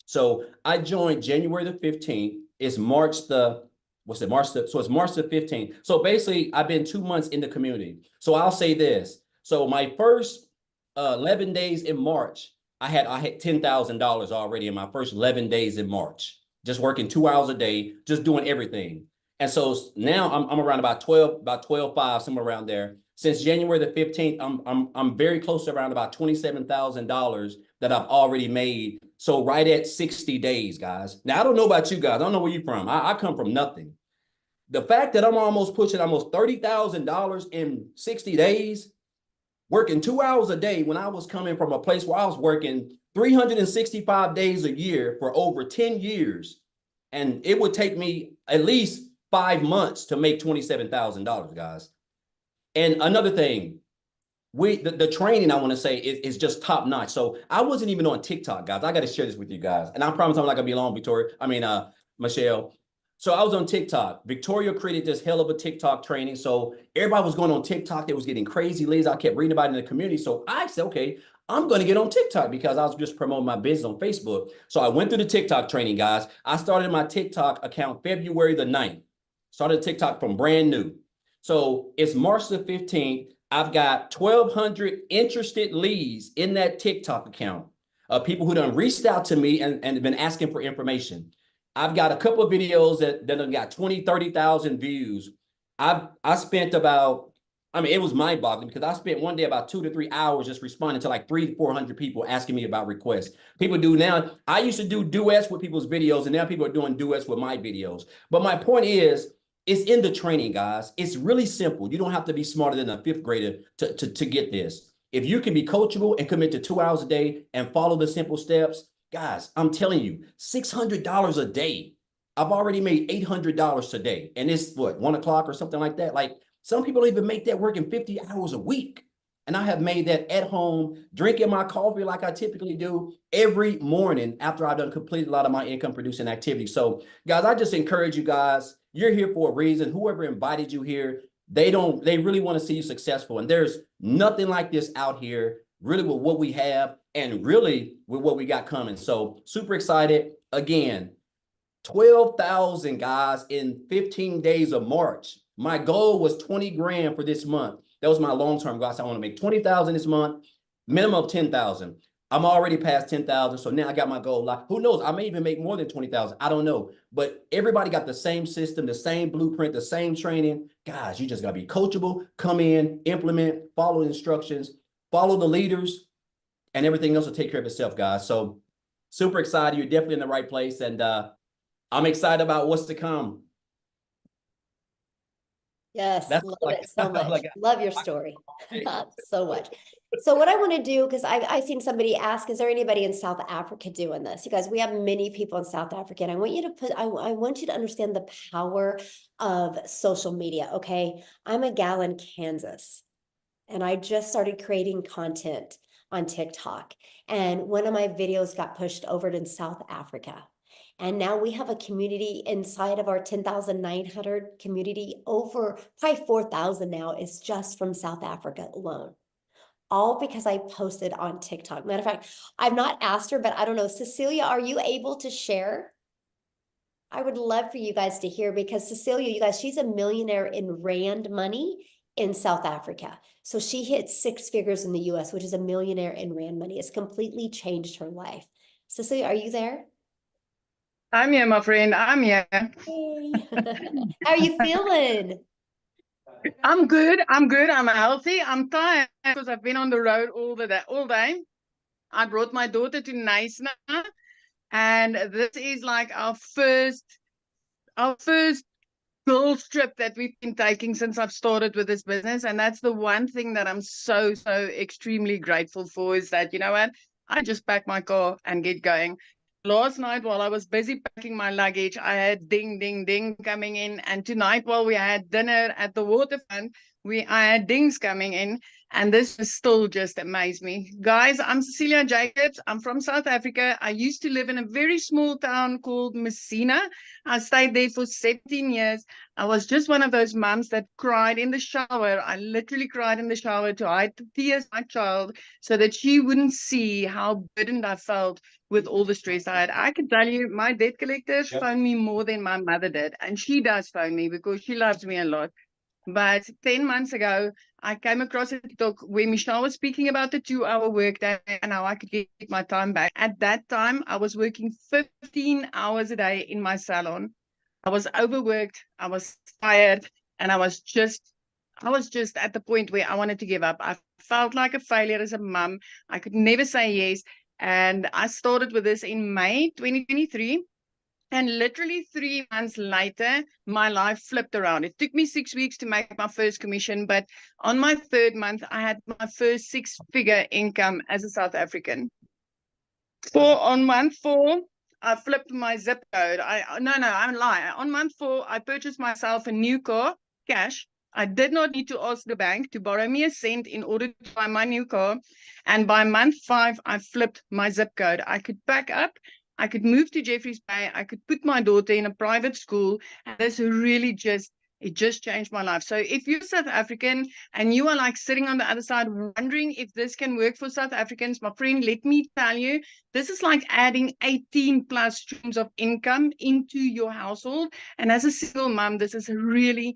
So I joined January the 15th. It's March the, what's it, March the, so it's March the 15th. So basically, I've been 2 months in the community. So I'll say this. So my first 11 days in March, I had $10,000 already in my first 11 days in March, just working 2 hours a day, just doing everything. And so now I'm around about 12.5, somewhere around there. Since January the 15th, I'm very close to around about $27,000 that I've already made. So right at 60 days, guys. Now, I don't know about you guys. I don't know where you're from. I come from nothing. The fact that I'm almost pushing almost $30,000 in 60 days, working 2 hours a day when I was coming from a place where I was working 365 days a year for over 10 years. And it would take me at least 5 months to make $27,000, guys. And another thing, the training I want to say is just top notch. So I wasn't even on TikTok, guys. I got to share this with you guys. And I promise I'm not gonna be long, Michelle. So I was on TikTok. Victoria created this hell of a TikTok training. So everybody was going on TikTok. They was getting crazy leads. I kept reading about it in the community. So I said, okay, I'm going to get on TikTok because I was just promoting my business on Facebook. So I went through the TikTok training, guys. I started my TikTok account February the 9th. Started TikTok from brand new. So it's March the 15th. I've got 1,200 interested leads in that TikTok account of people who done reached out to me and been asking for information. I've got a couple of videos that have got 20, 30,000 views. I spent about, it was mind boggling because I spent one day about 2 to 3 hours just responding to like 300 to 400 people asking me about requests. People do now, I used to do duets with people's videos and now people are doing duets with my videos. But my point is, it's in the training, guys. It's really simple. You don't have to be smarter than a 5th grader to get this. If you can be coachable and commit to 2 hours a day and follow the simple steps, guys, I'm telling you, $600 a day. I've already made $800 today. And it's what, 1 o'clock or something like that. Like some people don't even make that working 50 hours a week. And I have made that at home, drinking my coffee like I typically do every morning after I've done completed a lot of my income producing activities. So guys, I just encourage you guys, you're here for a reason. Whoever invited you here, they really want to see you successful. And there's nothing like this out here, really with what we have and really with what we got coming. So super excited. Again, 12,000 guys in 15 days of March. My goal was 20 grand for this month. That was my long-term goal. So I want to make 20,000 this month, minimum of 10,000. I'm already past 10,000. So now I got my goal. Like, who knows? I may even make more than 20,000. I don't know. But everybody got the same system, the same blueprint, the same training. Guys, you just got to be coachable, come in, implement, follow instructions, follow the leaders, and everything else will take care of itself, guys. So super excited. You're definitely in the right place. And I'm excited about what's to come. Yes, love it so much. Love your story so much. So what I want to do, because I've seen somebody ask, is there anybody in South Africa doing this? You guys, we have many people in South Africa, and I want you to I want you to understand the power of social media. Okay, I'm a gal in Kansas, and I just started creating content on TikTok, and one of my videos got pushed over to South Africa. And now we have a community inside of our 10,900 community, over probably 4,000 now is just from South Africa alone. All because I posted on TikTok. Matter of fact, I've not asked her, but I don't know. Cecilia, are you able to share? I would love for you guys to hear, because Cecilia, you guys, she's a millionaire in Rand money in South Africa. So she hit 6 figures in the US, which is a millionaire in Rand money. It's completely changed her life. Cecilia, are you there? I'm here, my friend. I'm here. Hey. How are you feeling? I'm good. I'm good. I'm healthy. I'm tired because I've been on the road all day. I brought my daughter to Nice now, and this is like our first girls trip that we've been taking since I've started with this business. And that's the one thing that I'm so extremely grateful for, is that, you know what, I just pack my car and get going. Last night, while I was busy packing my luggage, I had ding, ding, ding coming in. And tonight, while we had dinner at the waterfront, I had dings coming in. And this is still just amazed me. Guys, I'm Cecilia Jacobs. I'm from South Africa. I used to live in a very small town called Messina. I stayed there for 17 years. I was just one of those moms that cried in the shower. I literally cried in the shower to hide the tears of my child so that she wouldn't see how burdened I felt with all the stress I had. I can tell you, my debt collectors phone me more than my mother did. And she does phone me because she loves me a lot. But 10 months ago, I came across a TikTok where Michelle was speaking about the 2-hour workday and how I could get my time back. At that time, I was working 15 hours a day in my salon. I was overworked, I was tired, and I was just at the point where I wanted to give up. I felt like a failure as a mom. I could never say yes. And I started with this in May 2023. And literally 3 months later, my life flipped around. It took me 6 weeks to make my first commission, but on my 3rd month, I had my first 6-figure income as a South African. On month 4, I flipped my zip code. I'm lying. On month 4, I purchased myself a new car, cash. I did not need to ask the bank to borrow me a cent in order to buy my new car. And by month 5, I flipped my zip code. I could pack up. I could move to Jeffreys Bay. I could put my daughter in a private school. And this really just changed my life. So if you're South African and you are like sitting on the other side wondering if this can work for South Africans, my friend, let me tell you, this is like adding 18 plus streams of income into your household. And as a single mom, this has really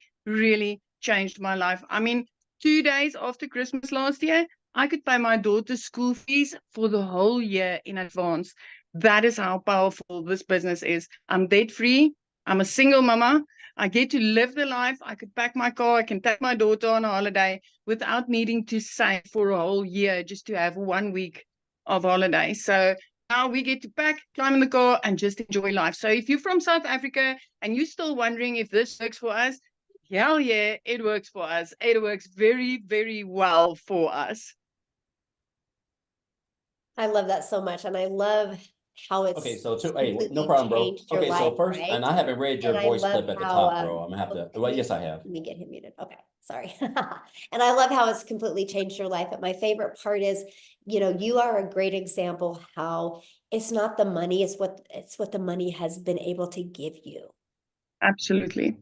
changed my life. I mean, 2 days after Christmas last year, I could pay my daughter's school fees for the whole year in advance. That is how powerful this business is. I'm debt free. I'm a single mama. I get to live the life. I could pack my car. I can take my daughter on a holiday without needing to save for a whole year just to have 1 week of holiday. So now we get to pack, climb in the car, and just enjoy life. So if you're from South Africa and you're still wondering if this works for us, hell yeah, it works for us. It works very well for us. I love that so much. And I love how it's Okay, so no completely problem, bro. changed your Okay, so life, first, right? and I haven't read your And I voice love clip at the how, top, bro. I'm gonna have to. Well, yes, I have. Let me get him muted. Okay, sorry. And I love how it's completely changed your life. But my favorite part is, you are a great example how it's not the money, it's what the money has been able to give you. Absolutely,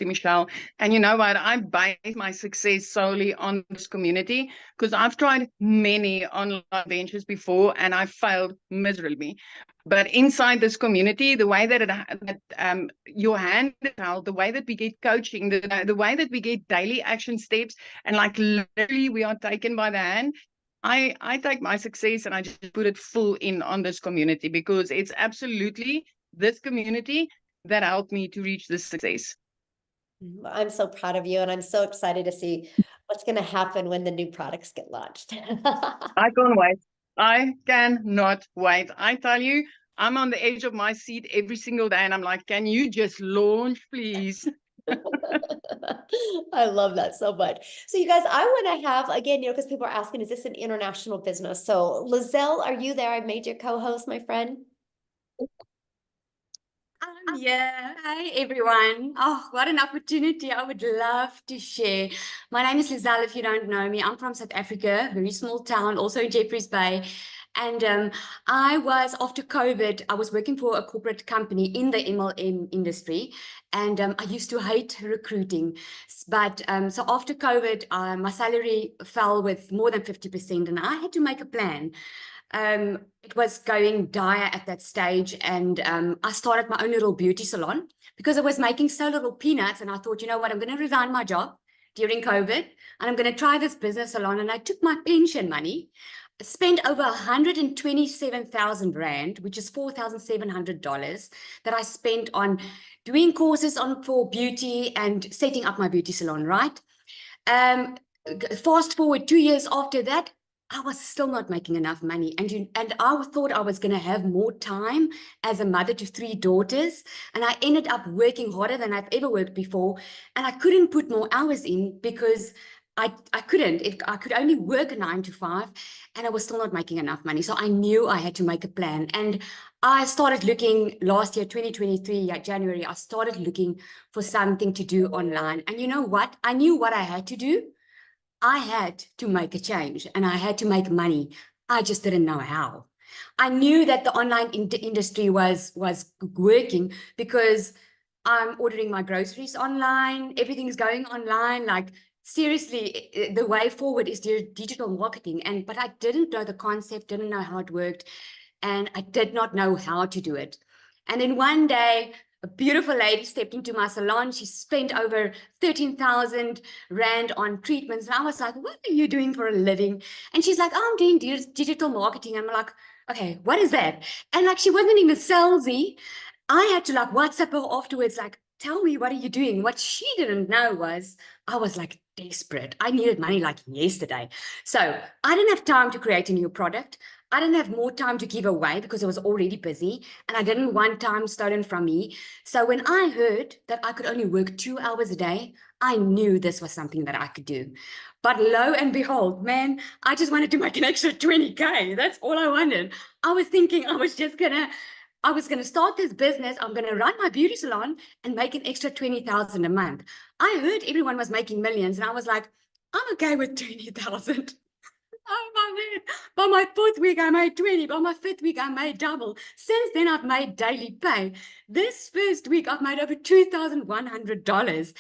Michelle. And you know what? I base my success solely on this community because I've tried many online ventures before and I failed miserably. But inside this community, the way that your hand is held, the way that we get coaching, the way that we get daily action steps, and like literally we are taken by the hand. I take my success and I just put it full in on this community because it's absolutely this community that helped me to reach this success. I'm so proud of you, and I'm so excited to see what's going to happen when the new products get launched. I can't wait. I cannot wait. I tell you, I'm on the edge of my seat every single day, and I'm like, can you just launch, please? I love that so much. So you guys, I want to have, again, because people are asking, is this an international business? So Lizelle, are you there? I made you co-host, my friend. Yeah. Hi, everyone. Oh, what an opportunity. I would love to share. My name is Lizelle, if you don't know me. I'm from South Africa, very small town, also in Jeffreys Bay. And I was, after COVID, I was working for a corporate company in the MLM industry. And I used to hate recruiting. But so after COVID, my salary fell with more than 50%. And I had to make a plan. It was going dire at that stage, and I started my own little beauty salon because I was making so little peanuts, and I thought, you know what, I'm going to resign my job during COVID and I'm going to try this business salon. And I took my pension money spent over 127,000 Rand, which is $4,700 that I spent on doing courses for beauty and setting up my beauty salon, right? Fast forward 2 years after that, I was still not making enough money. And I thought I was going to have more time as a mother to 3 daughters. And I ended up working harder than I've ever worked before. And I couldn't put more hours in because I couldn't. I could only work a 9 to 5 and I was still not making enough money. So I knew I had to make a plan. And I started looking last year, 2023, January, I started looking for something to do online. And you know what? I knew what I had to do. I had to make a change and I had to make money. I just didn't know how. I knew that the online industry was working because I'm ordering my groceries online. Everything's going online. Like, seriously, the way forward is digital marketing. But I didn't know the concept, didn't know how it worked, and I did not know how to do it. And then one day, a beautiful lady stepped into my salon. She spent over 13,000 Rand on treatments. And I was like, what are you doing for a living? And she's like, oh, I'm doing digital marketing. I'm like, okay, what is that? And like, she wasn't even salesy. I had to like WhatsApp her afterwards, like, tell me, what are you doing? What she didn't know was I was like desperate. I needed money like yesterday. So I didn't have time to create a new product. I didn't have more time to give away because I was already busy and I didn't want time stolen from me. So when I heard that I could only work 2 hours a day, I knew this was something that I could do. But lo and behold, man, I just wanted to make an extra 20K. That's all I wanted. I was thinking I was going to start this business. I'm going to run my beauty salon and make an extra 20,000 a month. I heard everyone was making millions and I was like, I'm okay with 20,000. Oh my man. By my 4th week, I made 20. By my 5th week, I made double. Since then, I've made daily pay. This first week, I've made over $2,100.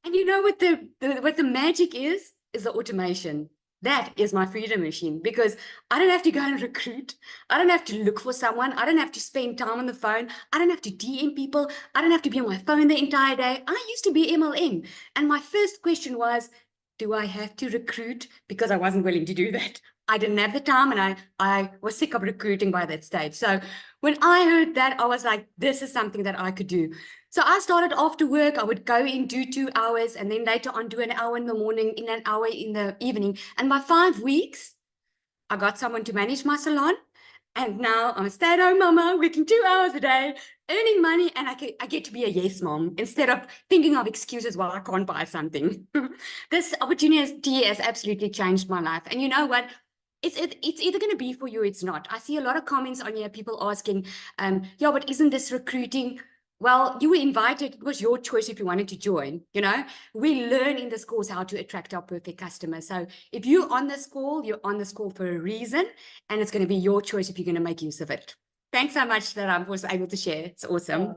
And you know what the magic is the automation. That is my freedom machine because I don't have to go and recruit. I don't have to look for someone. I don't have to spend time on the phone. I don't have to DM people. I don't have to be on my phone the entire day. I used to be MLM. And my first question was, do I have to recruit? Because I wasn't willing to do that. I didn't have the time and I was sick of recruiting by that stage. So when I heard that, I was like, this is something that I could do. So I started after work. I would go in, do 2 hours, and then later on do an hour in the morning, in an hour in the evening. And by 5 weeks, I got someone to manage my salon. And now I'm a stay-at-home mama, working 2 hours a day, earning money, and I get to be a yes mom instead of thinking of excuses why I can't buy something. This opportunity has absolutely changed my life. And you know what? It's either going to be for you or it's not. I see a lot of comments on here, people asking, yeah, but isn't this recruiting? Well, you were invited. It was your choice if you wanted to join. You know, we learn in this course how to attract our perfect customers. So if you're on this call, you're on this call for a reason, and it's going to be your choice if you're going to make use of it. Thanks so much that I was able to share. It's awesome.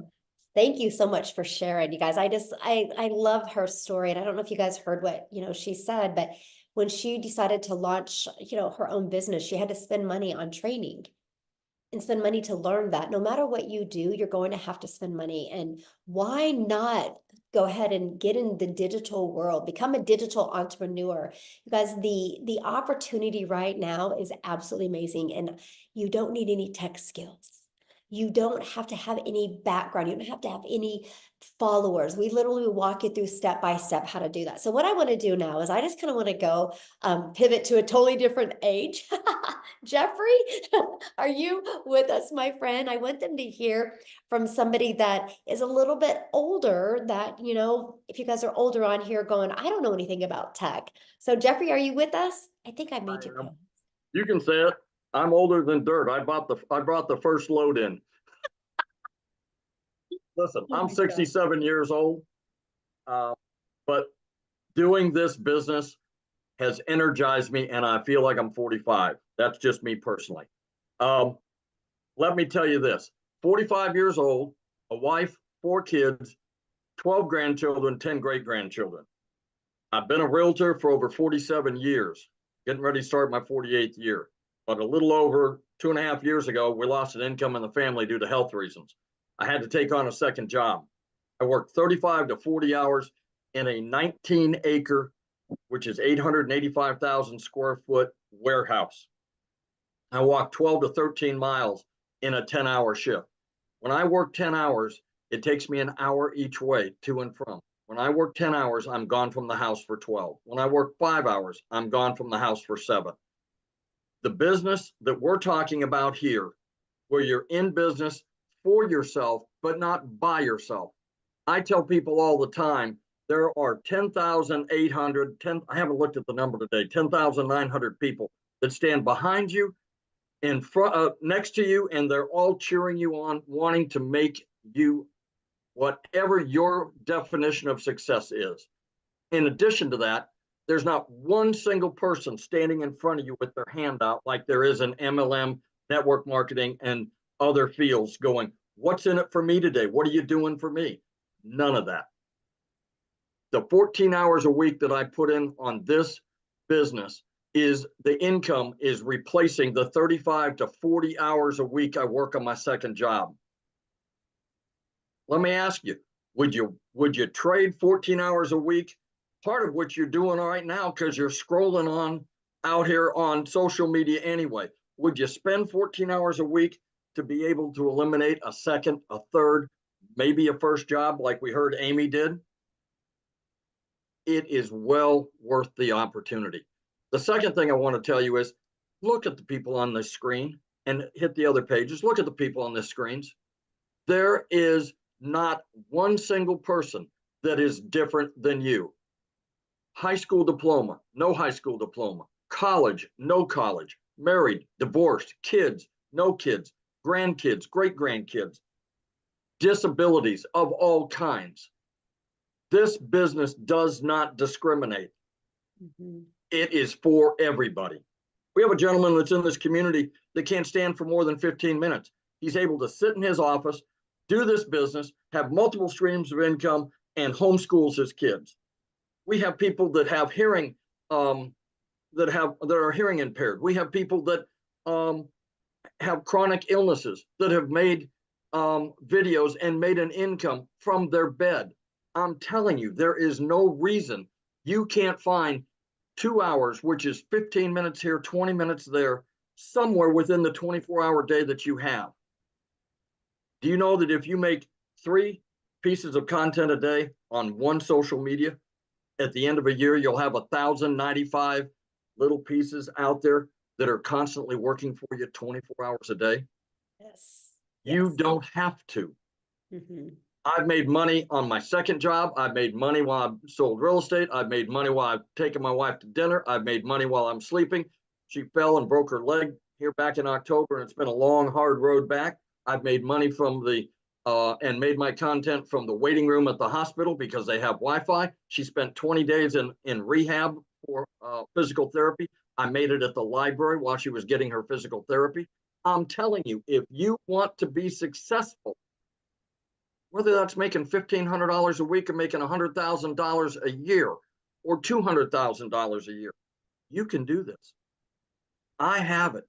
Thank you so much for sharing, you guys. I love her story. And I don't know if you guys heard what, she said, but when she decided to launch, her own business, she had to spend money on training and spend money to learn that no matter what you do, you're going to have to spend money. And why not go ahead and get in the digital world, become a digital entrepreneur? You guys, the opportunity right now is absolutely amazing. And you don't need any tech skills. You don't have to have any background. You don't have to have any followers. We literally walk you through step by step how to do that. So what I want to do now is I just kind of want to go pivot to a totally different age. Jeffrey, are you with us, my friend? I want them to hear from somebody that is a little bit older that, if you guys are older on here going, I don't know anything about tech. So Jeffrey, are you with us? I think I made you. You can say it. I'm older than dirt. I brought the first load in. Listen, I'm 67 years old, but doing this business has energized me, and I feel like I'm 45. That's just me personally. Let me tell you this: 45 years old, a wife, 4 kids, 12 grandchildren, 10 great grandchildren. I've been a realtor for over 47 years, getting ready to start my 48th year. But a little over 2.5 years ago, we lost an income in the family due to health reasons. I had to take on a second job. I worked 35 to 40 hours in a 19-acre, which is 885,000 square foot warehouse. I walk 12 to 13 miles in a 10-hour shift. When I work 10 hours, it takes me an hour each way to and from. When I work 10 hours, I'm gone from the house for 12. When I work 5 hours, I'm gone from the house for 7. The business that we're talking about here, where you're in business for yourself, but not by yourself. I tell people all the time, there are 10,800, I haven't looked at the number today, 10,900 people that stand behind you, in front, next to you, and they're all cheering you on, wanting to make you whatever your definition of success is. In addition to that, there's not one single person standing in front of you with their hand out like there is in MLM, network marketing, and other fields going, what's in it for me today? What are you doing for me? None of that. The 14 hours a week that I put in on this business is the income is replacing the 35 to 40 hours a week I work on my second job. Let me ask you, would you trade 14 hours a week? Part of what you're doing right now, because you're scrolling on out here on social media anyway. Would you spend 14 hours a week to be able to eliminate a second, a third, maybe a first job like we heard Amy did? It is well worth the opportunity. The second thing I want to tell you is look at the people on this screen and hit the other pages. Look at the people on the screens. There is not one single person that is different than you. High school diploma, no high school diploma, college, no college, married, divorced, kids, no kids, grandkids, great-grandkids, disabilities of all kinds. This business does not discriminate. Mm-hmm. It is for everybody. We have a gentleman that's in this community that can't stand for more than 15 minutes. He's able to sit in his office, do this business, have multiple streams of income, and homeschools his kids. We have people that have hearing, that are hearing impaired. We have people that have chronic illnesses that have made videos and made an income from their bed. I'm telling you, there is no reason you can't find 2 hours, which is 15 minutes here, 20 minutes there, somewhere within the 24-hour day that you have. Do you know that if you make 3 pieces of content a day on one social media, at the end of a year, you'll have 1,095 little pieces out there that are constantly working for you 24 hours a day? Yes. You don't have to. Mm-hmm. I've made money on my second job. I've made money while I've sold real estate. I've made money while I've taken my wife to dinner. I've made money while I'm sleeping. She fell and broke her leg here back in October, and it's been a long, hard road back. I've made money from the and made my content from the waiting room at the hospital because they have Wi-Fi. She spent 20 days in rehab for physical therapy. I made it at the library while she was getting her physical therapy. I'm telling you, if you want to be successful, whether that's making $1,500 a week or making $100,000 a year or $200,000 a year, you can do this. I have it.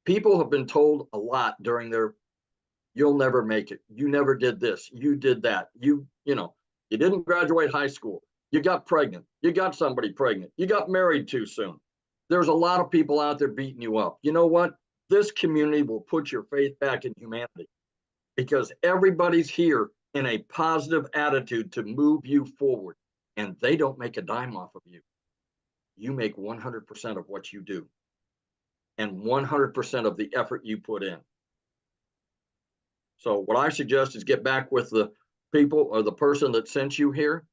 People have been told a lot during their, you'll never make it. You never did this. You did that. You didn't graduate high school. You got pregnant. You got somebody pregnant. You got married too soon. There's a lot of people out there beating you up. You know what? This community will put your faith back in humanity because everybody's here in a positive attitude to move you forward, and they don't make a dime off of you. You make 100% of what you do and 100% of the effort you put in. So what I suggest is get back with the people or the person that sent you here,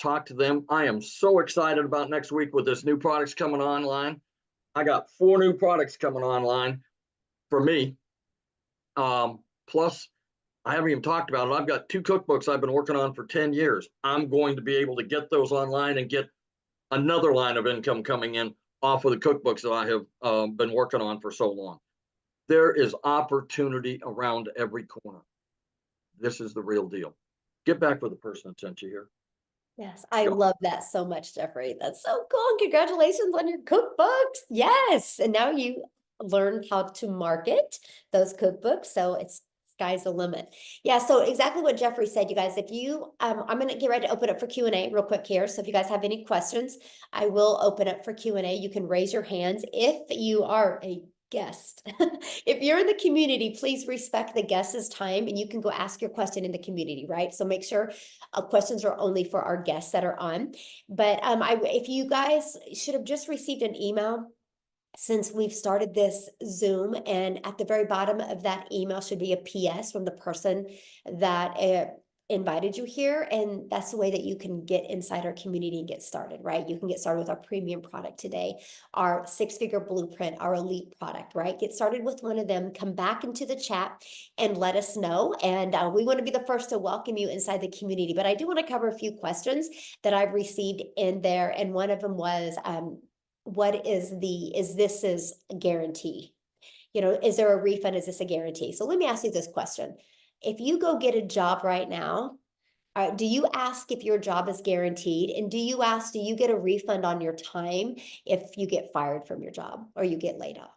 talk to them. I am so excited about next week with this new products coming online. I got 4 new products coming online for me. Plus, I haven't even talked about it. I've got 2 cookbooks I've been working on for 10 years. I'm going to be able to get those online and get another line of income coming in off of the cookbooks that I have been working on for so long. There is opportunity around every corner. This is the real deal. Get back with the person that sent you here. Yes, I love that so much, Jeffrey. That's so cool. And congratulations on your cookbooks. Yes. And now you learned how to market those cookbooks. So it's sky's the limit. Yeah. So exactly what Jeffrey said, you guys, if you, I'm going to get ready to open up for Q&A real quick here. So if you guys have any questions, I will open up for Q&A. You can raise your hands. If you are a guest. If you're in the community, please respect the guest's time and you can go ask your question in the community, right? So make sure questions are only for our guests that are on. But if you guys should have just received an email since we've started this Zoom, and at the very bottom of that email should be a PS from the person that invited you here. And that's the way that you can get inside our community and get started, right? You can get started with our premium product today, our 6-figure blueprint, our elite product, right? Get started with one of them, come back into the chat and let us know. And we want to be the first to welcome you inside the community. But I do want to cover a few questions that I've received in there. And one of them was, what is this is a guarantee? You know, is there a refund? Is this a guarantee? So let me ask you this question. If you go get a job right now, do you ask if your job is guaranteed? And do you get a refund on your time if you get fired from your job or you get laid off?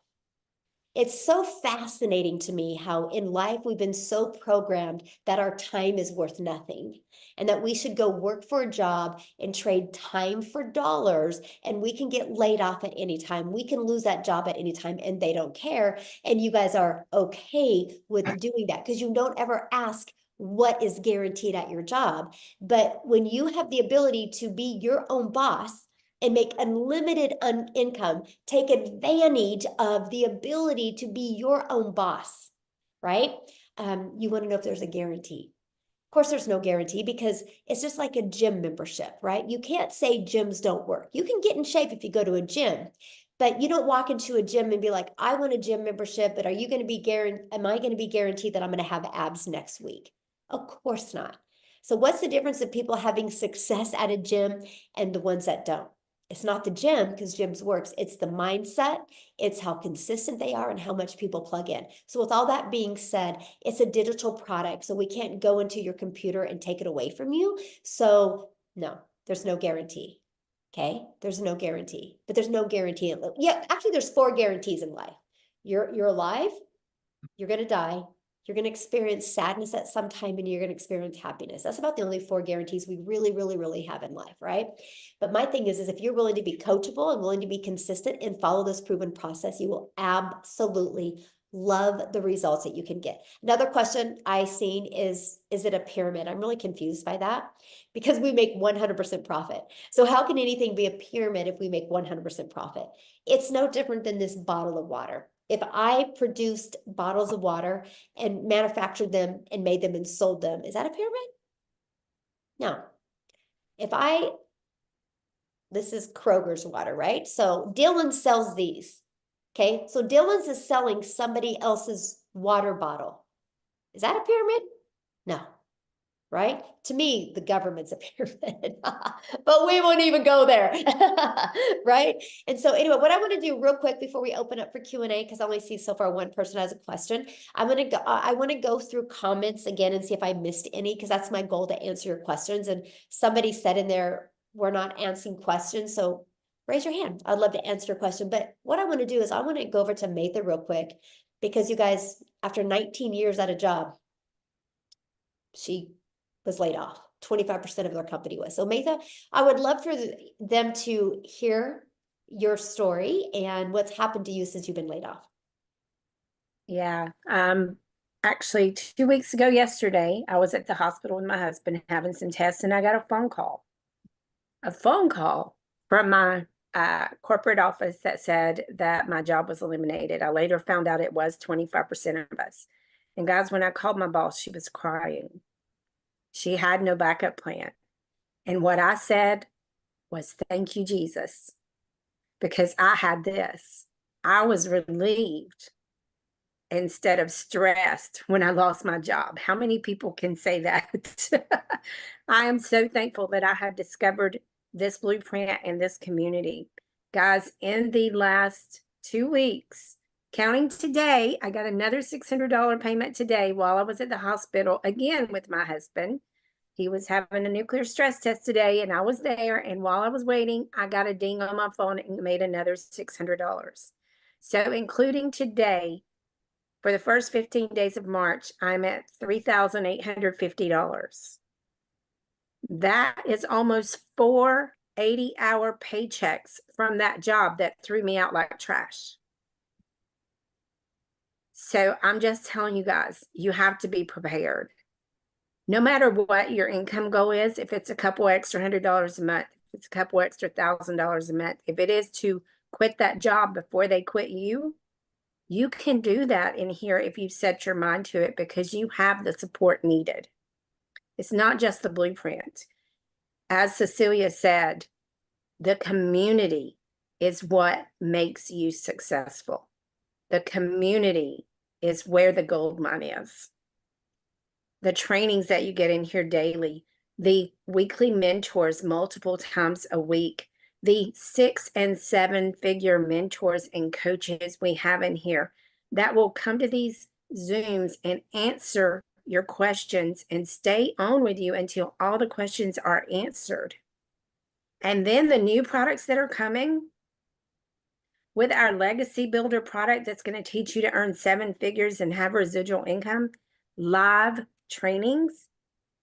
It's so fascinating to me how in life we've been so programmed that our time is worth nothing and that we should go work for a job and trade time for dollars, and we can get laid off at any time. We can lose that job at any time and they don't care. And you guys are okay with doing that because you don't ever ask what is guaranteed at your job. But when you have the ability to be your own boss and make unlimited income, take advantage of the ability to be your own boss, right? You want to know if there's a guarantee. Of course, there's no guarantee because it's just like a gym membership, right? You can't say gyms don't work. You can get in shape if you go to a gym, but you don't walk into a gym and be like, I want a gym membership, but am I going to be guaranteed that I'm going to have abs next week? Of course not. So what's the difference of people having success at a gym and the ones that don't? It's not the gym, because gyms works. It's the mindset. It's how consistent they are and how much people plug in. So with all that being said, it's a digital product. So we can't go into your computer and take it away from you. So no, there's no guarantee. Okay. There's no guarantee, but there's no guarantee. Yeah. Actually, there's 4 guarantees in life. You're alive. You're going to die. You're going to experience sadness at some time and you're going to experience happiness. That's about the only 4 guarantees we really, really, really have in life, right? But my thing is if you're willing to be coachable and willing to be consistent and follow this proven process, you will absolutely love the results that you can get. Another question I seen is it a pyramid? I'm really confused by that because we make 100% profit. So how can anything be a pyramid if we make 100% profit? It's no different than this bottle of water. If I produced bottles of water and manufactured them and made them and sold them, is that a pyramid? No. This is Kroger's water, right? So Dylan sells these, okay? So Dylan's is selling somebody else's water bottle. Is that a pyramid? No. Right? To me, the government's a pyramid, but we won't even go there, right? And so anyway, what I want to do real quick before we open up for Q&A, because I only see so far one person has a question, I want to go through comments again and see if I missed any, because that's my goal, to answer your questions. And somebody said in there, we're not answering questions, so raise your hand. I'd love to answer your question. But what I want to do is I want to go over to Matha real quick, because you guys, after 19 years at a job, she was laid off. 25% of their company was. So Matha, I would love for them to hear your story and what's happened to you since you've been laid off. Yeah. Actually 2 weeks ago yesterday, I was at the hospital with my husband having some tests, and I got a phone call from my corporate office that said that my job was eliminated. I later found out it was 25% of us. And guys, when I called my boss, she was crying. She had no backup plan. And what I said was, thank you, Jesus, because I had this. I was relieved instead of stressed when I lost my job. How many people can say that? I am so thankful that I have discovered this blueprint and this community. Guys, in the last 2 weeks, counting today, I got another $600 payment today while I was at the hospital, again with my husband. He was having a nuclear stress test today, and I was there. And while I was waiting, I got a ding on my phone and made another $600. So including today, for the first 15 days of March, I'm at $3,850. That is almost 4 80-hour paychecks from that job that threw me out like trash. So I'm just telling you guys, you have to be prepared. No matter what your income goal is, if it's a couple extra $100 a month, if it's a couple extra $1,000 a month, if it is to quit that job before they quit you, you can do that in here if you set your mind to it, because you have the support needed. It's not just the blueprint. As Cecilia said, the community is what makes you successful. The community is where the gold mine is. The trainings that you get in here daily, the weekly mentors multiple times a week, the 6- and 7-figure mentors and coaches we have in here that will come to these Zooms and answer your questions and stay on with you until all the questions are answered. And then the new products that are coming with our legacy builder product that's going to teach you to earn 7 figures and have residual income, live trainings,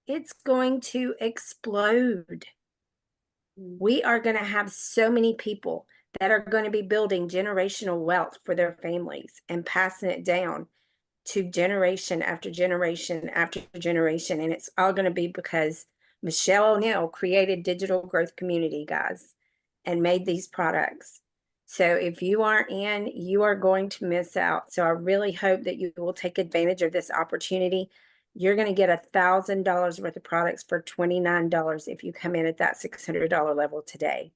it's going to explode. We are going to have so many people that are going to be building generational wealth for their families and passing it down to generation after generation after generation. And it's all going to be because Michelle O'Neill created Digital Growth Community, guys, and made these products. So if you aren't in, you are going to miss out. So I really hope that you will take advantage of this opportunity. You're going to get $1,000 worth of products for $29 if you come in at that $600 level today.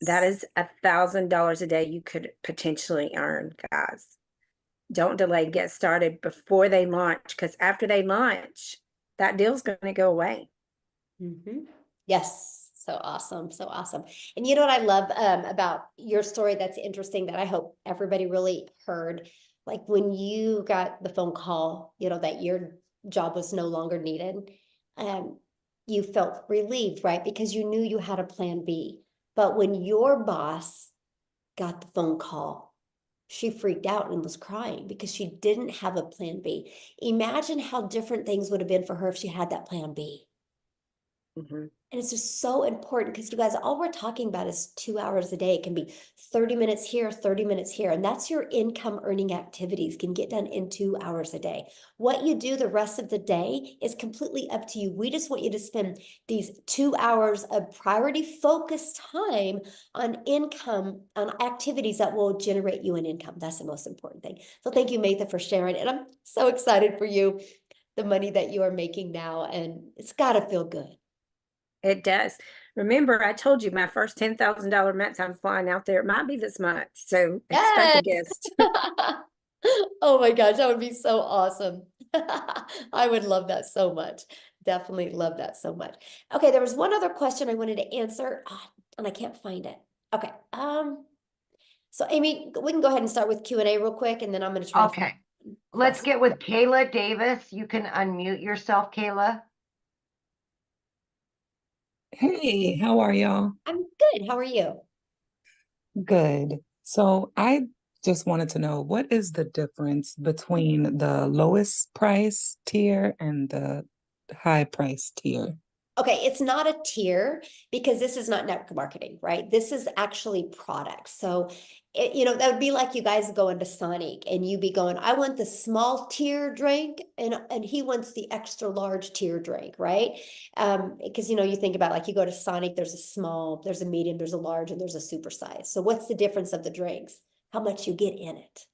That is $1,000 a day you could potentially earn, guys. Don't delay, get started before they launch, because after they launch, that deal's going to go away. Yes. So awesome. So awesome. And you know what I love about your story that's interesting that I hope everybody really heard, like when you got the phone call, you know, that your job was no longer needed, you felt relieved, right? Because you knew you had a plan B. But when your boss got the phone call, she freaked out and was crying because she didn't have a plan B. Imagine how different things would have been for her if she had that plan B. And it's just so important because you guys, all we're talking about is 2 hours a day. It can be 30 minutes here, 30 minutes here. And that's your income earning activities can get done in 2 hours a day. What you do the rest of the day is completely up to you. We just want you to spend these 2 hours of priority focused time on income, on activities that will generate you an income. That's the most important thing. So thank you, Matha, for sharing. And I'm so excited for you, the money that you are making now. And it's got to feel good. It does. Remember, I told you my first $10,000 month I'm flying out there. It might be this month. So expect a guest. Oh my gosh, that would be so awesome. I would love that so much. Definitely love that so much. Okay, there was one other question I wanted to answer, and I can't find it. Okay. So Amy, we can go ahead and start with Q&A real quick, and then I'm going to try. Okay. Let's get with Kayla Davis. You can unmute yourself, Kayla. Hey, how are y'all? I'm good. How are you? Good. So I just wanted to know, what is the difference between the lowest price tier and the high price tier? Okay, it's not a tier because this is not network marketing, right? This is actually products. So, that would be like you guys going to Sonic and you be going, I want the small tier drink and he wants the extra large tier drink, right? Because, you think about like you go to Sonic, there's a small, there's a medium, there's a large, and there's a super size. So what's the difference of the drinks? How much you get in it,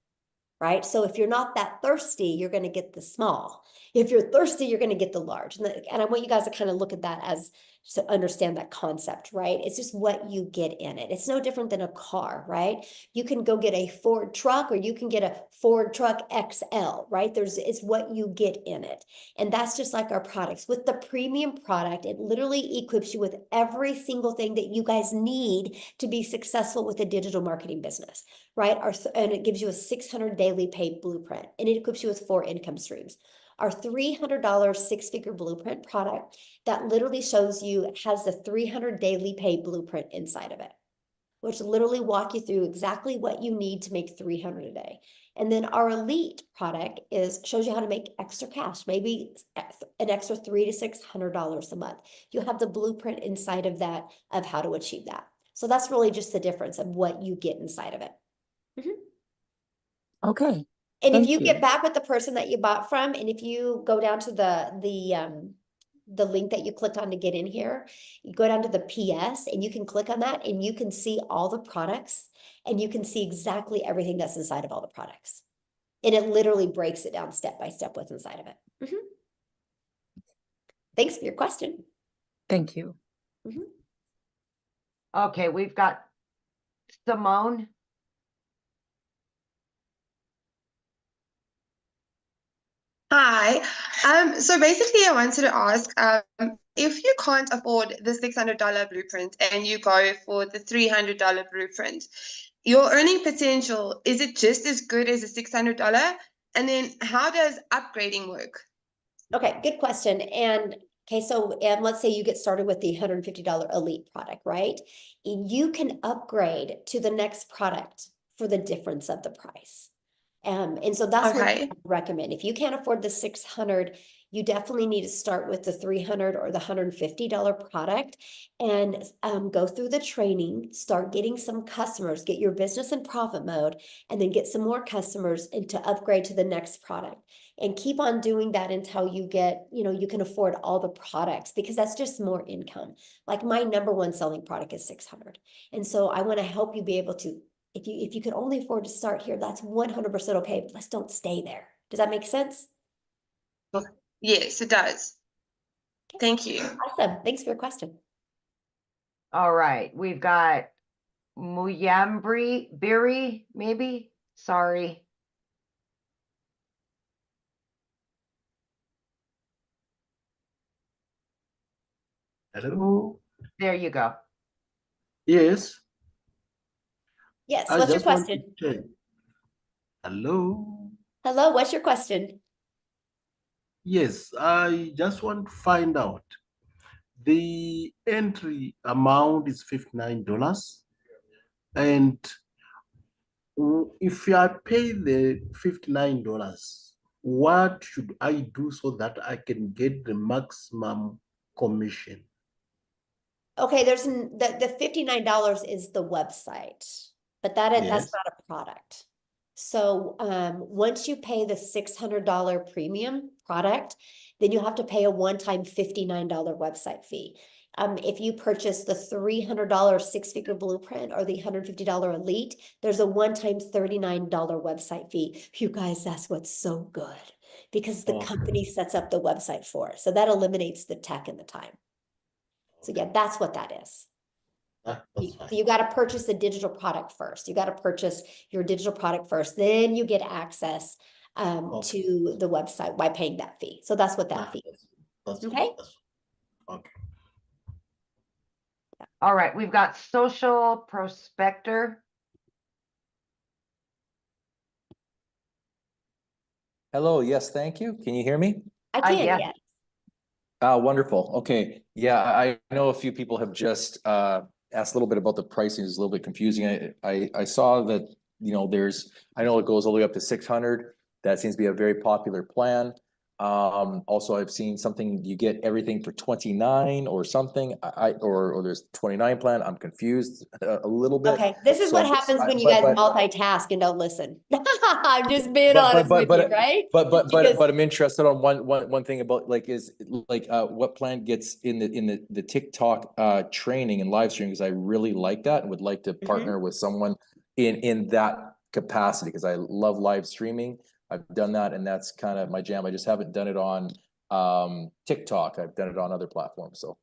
right? So if you're not that thirsty, you're going to get the small. If you're thirsty, you're going to get the large. And I want you guys to kind of look at that as to understand that concept, right? It's just what you get in it. It's no different than a car, right? You can go get a Ford truck or you can get a Ford truck XL, right? It's what you get in it. And that's just like our products. With the premium product, it literally equips you with every single thing that you guys need to be successful with a digital marketing business, right? And it gives you a 600 daily paid blueprint, and it equips you with 4 income streams. Our $300 6-figure blueprint product that literally shows you, has the 300 daily paid blueprint inside of it, which literally walk you through exactly what you need to make 300 a day. And then our elite product shows you how to make extra cash, maybe an extra $300 to $600 a month. You have the blueprint inside of that of how to achieve that. So that's really just the difference of what you get inside of it. Okay. And if Thank you get you. back with the person that you bought from, and if you go down to the link that you clicked on to get in here, you go down to the PS and you can click on that and you can see all the products and you can see exactly everything that's inside of all the products. And it literally breaks it down step by step what's inside of it. Mhm. Thanks for your question. Thank you. Mhm. Okay, we've got Simone. Hi. So basically I wanted to ask, if you can't afford the $600 blueprint and you go for the $300 blueprint, your earning potential, is it just as good as a $600? And then how does upgrading work? Okay, good question. And okay, so let's say you get started with the $150 elite product, right? You can upgrade to the next product for the difference of the price. And so that's what I Okay. recommend. If you can't afford the 600, you definitely need to start with the 300 or the $150 product and go through the training, start getting some customers, get your business in profit mode, and then get some more customers and to upgrade to the next product. And keep on doing that until you get, you can afford all the products because that's just more income. Like my number one selling product is 600. And so I want to help you be able to, if you can only afford to start here, that's 100% okay, but let's don't stay there. Does that make sense? Yes, it does. Thank you. Awesome. Thanks for your question. All right, we've got Muyambri Biri, maybe? Sorry. Hello. There you go. Yes, Yes, I what's your just want to question? check. Hello. Hello, what's your question? Yes, I just want to find out. The entry amount is $59, and if I pay the $59, what should I do so that I can get the maximum commission? Okay, there's the $59 is the website, but that's Yes. not a product. So once you pay the $600 premium product, then you have to pay a one-time $59 website fee. If you purchase the $300 six-figure blueprint or the $150 elite, there's a one-time $39 website fee. You guys, that's what's so good because the company sets up the website for it. So that eliminates the tech and the time. So yeah, that's what that is. That's fine. So you got to purchase the digital product first. You got to purchase your digital product first. Then you get access to the website by paying that fee. So that's what that fee is. Okay. Okay. All right, we've got Social Prospector. Hello, yes, thank you. Can you hear me? I can, yes. yes. Wonderful. Okay. Yeah, I know a few people have just asked a little bit about the pricing. It's a little bit confusing. I saw that, I know it goes all the way up to 600. That seems to be a very popular plan. Also, I've seen something, you get everything for 29 or something, or there's 29 plan. I'm confused a little bit. Okay, this is So what I'm just- happens when you but- guys but- multitask and don't listen. I'm just being honest with you, right? But I'm interested on one thing about what plan gets in the TikTok training and live stream, because I really like that and would like to partner with someone in that capacity because I love live streaming. I've done that and that's kind of my jam. I just haven't done it on TikTok. I've done it on other platforms. So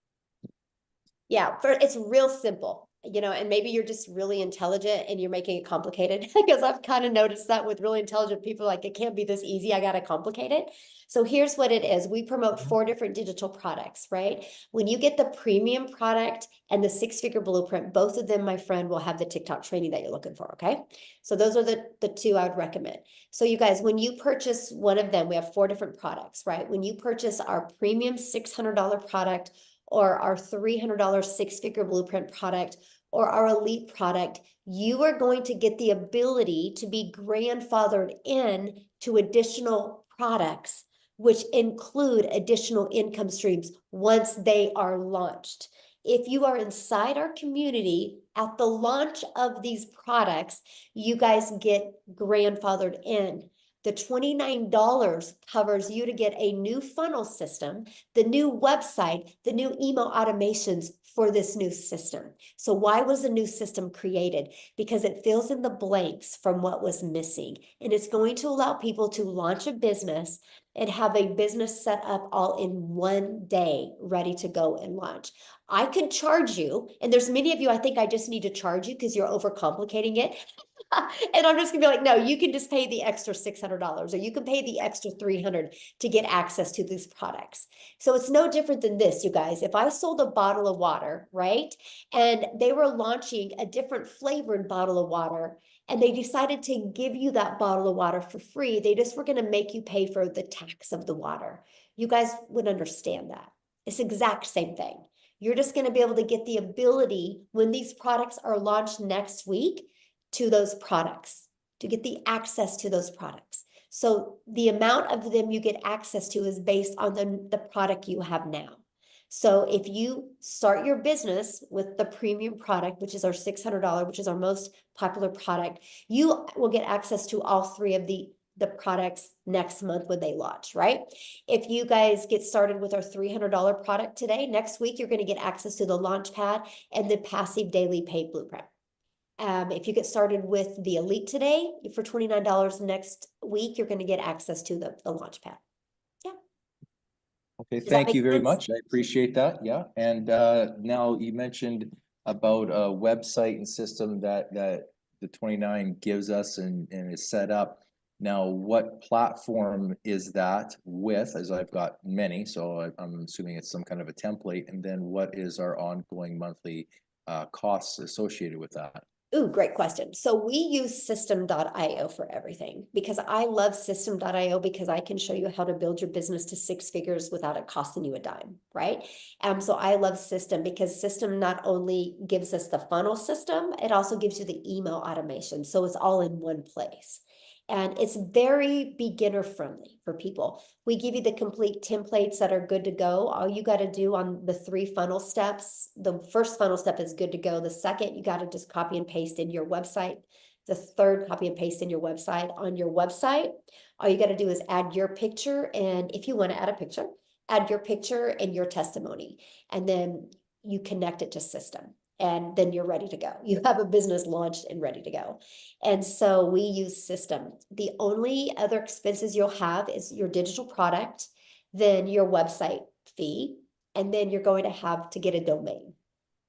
Yeah, it's real simple, and maybe you're just really intelligent and you're making it complicated because I've kind of noticed that with really intelligent people, like it can't be this easy. I got to complicate it. So here's what it is. We promote 4 different digital products, right? When you get the premium product and the six-figure blueprint, both of them, my friend, will have the TikTok training that you're looking for, okay? So those are the 2 I would recommend. So you guys, when you purchase one of them, we have 4 different products, right? When you purchase our premium $600 product or our $300 six-figure blueprint product or our elite product, you are going to get the ability to be grandfathered in to additional products, which include additional income streams once they are launched. If you are inside our community at the launch of these products, you guys get grandfathered in. The $29 covers you to get a new funnel system, the new website, the new email automations for this new system. So why was the new system created? Because it fills in the blanks from what was missing. And it's going to allow people to launch a business and have a business set up all in one day, ready to go and launch. I could charge you, and there's many of you, I think I just need to charge you because you're overcomplicating it. And I'm just gonna be like, no, you can just pay the extra $600 or you can pay the extra $300 to get access to these products. So it's no different than this, you guys. If I sold a bottle of water, right? And they were launching a different flavored bottle of water and they decided to give you that bottle of water for free, they just were gonna make you pay for the tax of the water. You guys would understand that. It's the exact same thing. You're just gonna be able to get the ability when these products are launched next week to those products, to get the access to those products. So the amount of them you get access to is based on the product you have now. So if you start your business with the premium product, which is our $600, which is our most popular product, you will get access to all three of the products next month when they launch, right? If you guys get started with our $300 product today, next week, you're going to get access to the launch pad and the passive daily paid blueprint. If you get started with the Elite today for $29 next week, you're going to get access to the launch pad. Yeah. Okay, Does that thank make you very sense? much. I appreciate that. Yeah. And now you mentioned about a website and system that the 29 gives us and is set up. Now, what platform is that with, as I've got many, so I'm assuming it's some kind of a template, and then what is our ongoing monthly costs associated with that? Ooh, great question. So we use system.io for everything because I love system.io because I can show you how to build your business to 6 figures without it costing you a dime, right? So I love system because system not only gives us the funnel system, it also gives you the email automation. So it's all in one place. And it's very beginner friendly for people. We give you the complete templates that are good to go. All you got to do on the 3 funnel steps, the first funnel step is good to go. The second, you got to just copy and paste in your website. The third, copy and paste in your website. On your website, all you got to do is add your picture. And if you want to add a picture, add your picture and your testimony. And then you connect it to system. And then you're ready to go. You have a business launched and ready to go. And so we use system. The only other expenses you'll have is your digital product, then your website fee, and then you're going to have to get a domain.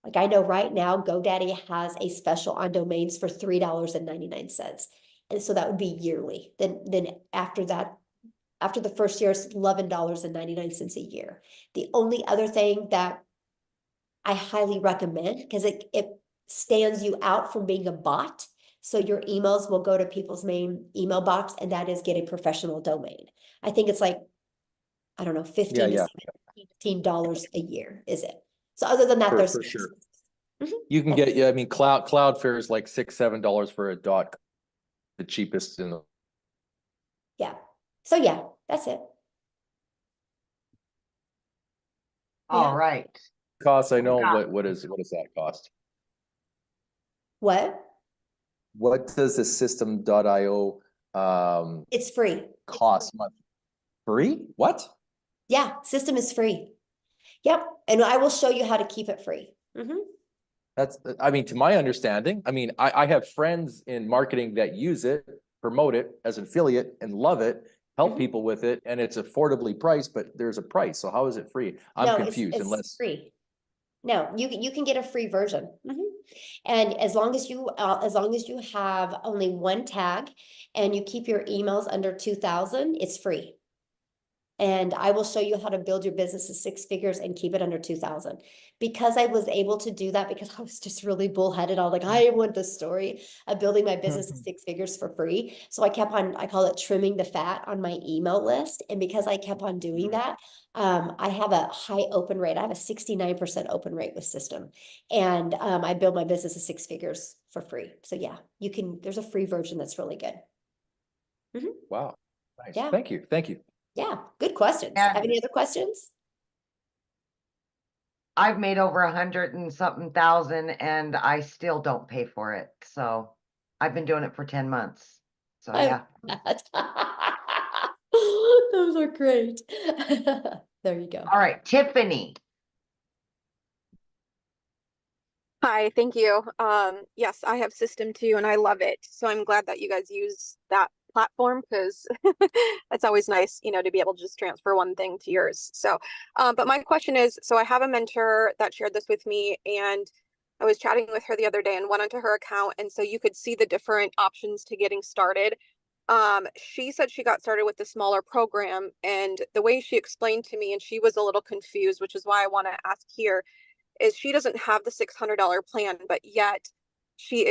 Like I know right now, GoDaddy has a special on domains for $3.99. And so that would be yearly. Then after that, after the first year, it's $11.99 a year. The only other thing that I highly recommend, because it stands you out from being a bot. So your emails will go to people's main email box, and that is get a professional domain. I think it's like, I don't know, $15 a year, is it? So other than that, there's For sure. Mhm. You can get, yeah, I mean, Cloudflare is like $6-7 for a dot, the cheapest in the. Yeah. So yeah, that's it. All right. Cost, I know, Yeah. what does that cost? What? What does the system.io It's free. cost month? Free? What? Yeah, system is free. Yep. And I will show you how to keep it free. That's, I mean, to my understanding, I mean, I have friends in marketing that use it, promote it as an affiliate and love it, help people with it, and it's affordably priced, but there's a price. So how is it free? I'm No, confused it's unless. free. No, you can get a free version. And as long as you have only one tag and you keep your emails under 2,000, it's free. And I will show you how to build your business to 6 figures and keep it under 2,000. Because I was able to do that because I was just really bullheaded. I was like, I want the story of building my business to 6 figures for free. So I kept on, I call it trimming the fat on my email list. And because I kept on doing that, I have a high open rate. I have a 69% open rate with system. And I build my business to 6 figures for free. So yeah, there's a free version that's really good. Wow. Nice. Yeah. Thank you. Thank you. Yeah, good questions. And Have any other questions? I've made over 100 and something thousand and I still don't pay for it. So I've been doing it for 10 months. So I yeah. love that. Those are great. There you go. All right, Tiffany. Hi, thank you. Yes, I have System 2 and I love it. So I'm glad that you guys use that platform because it's always nice, to be able to just transfer one thing to yours. So, but my question is, so I have a mentor that shared this with me and I was chatting with her the other day and went onto her account. And so you could see the different options to getting started. She said she got started with the smaller program and the way she explained to me, and she was a little confused, which is why I want to ask here is she doesn't have the $600 plan, but yet she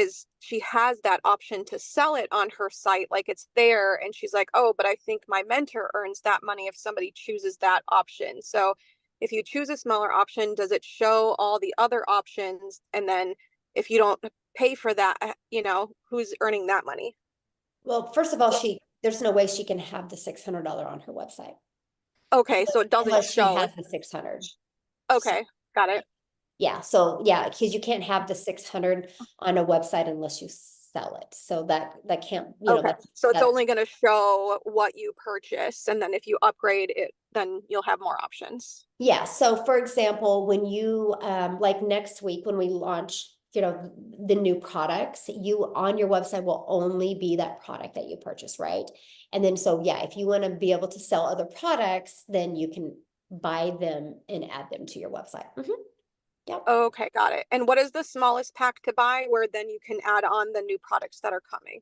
has that option to sell it on her site. Like it's there. And she's like, oh, but I think my mentor earns that money if somebody chooses that option. So if you choose a smaller option, does it show all the other options? And then if you don't pay for that, who's earning that money? Well, first of all, there's no way she can have the $600 on her website. Okay, so it doesn't Unless show. she has the 600. Okay, got it. Yeah, so yeah, because you can't have the 600 on a website unless you sell it. So that can't, Okay, so it's only going to show what you purchase, and then if you upgrade it, then you'll have more options. Yeah, so for example, when you like next week when we launch, the new products, you on your website will only be that product that you purchase, right? And then so yeah, if you want to be able to sell other products, then you can buy them and add them to your website. Yep. Okay, got it. And what is the smallest pack to buy where then you can add on the new products that are coming?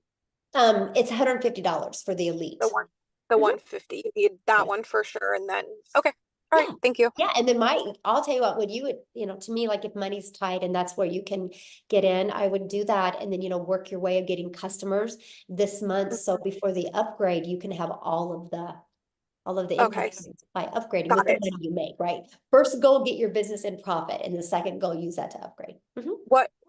It's $150 for the elite. The 150. You need that one for sure. And then okay. All right, thank you. Yeah, and then I'll tell you what, when you would, to me, like if money's tight and that's where you can get in, I would do that and then, work your way of getting customers this month. So before the upgrade, you can have all of the income by upgrading with the money you make, right? First goal, get your business in profit, and the second goal, use that to upgrade.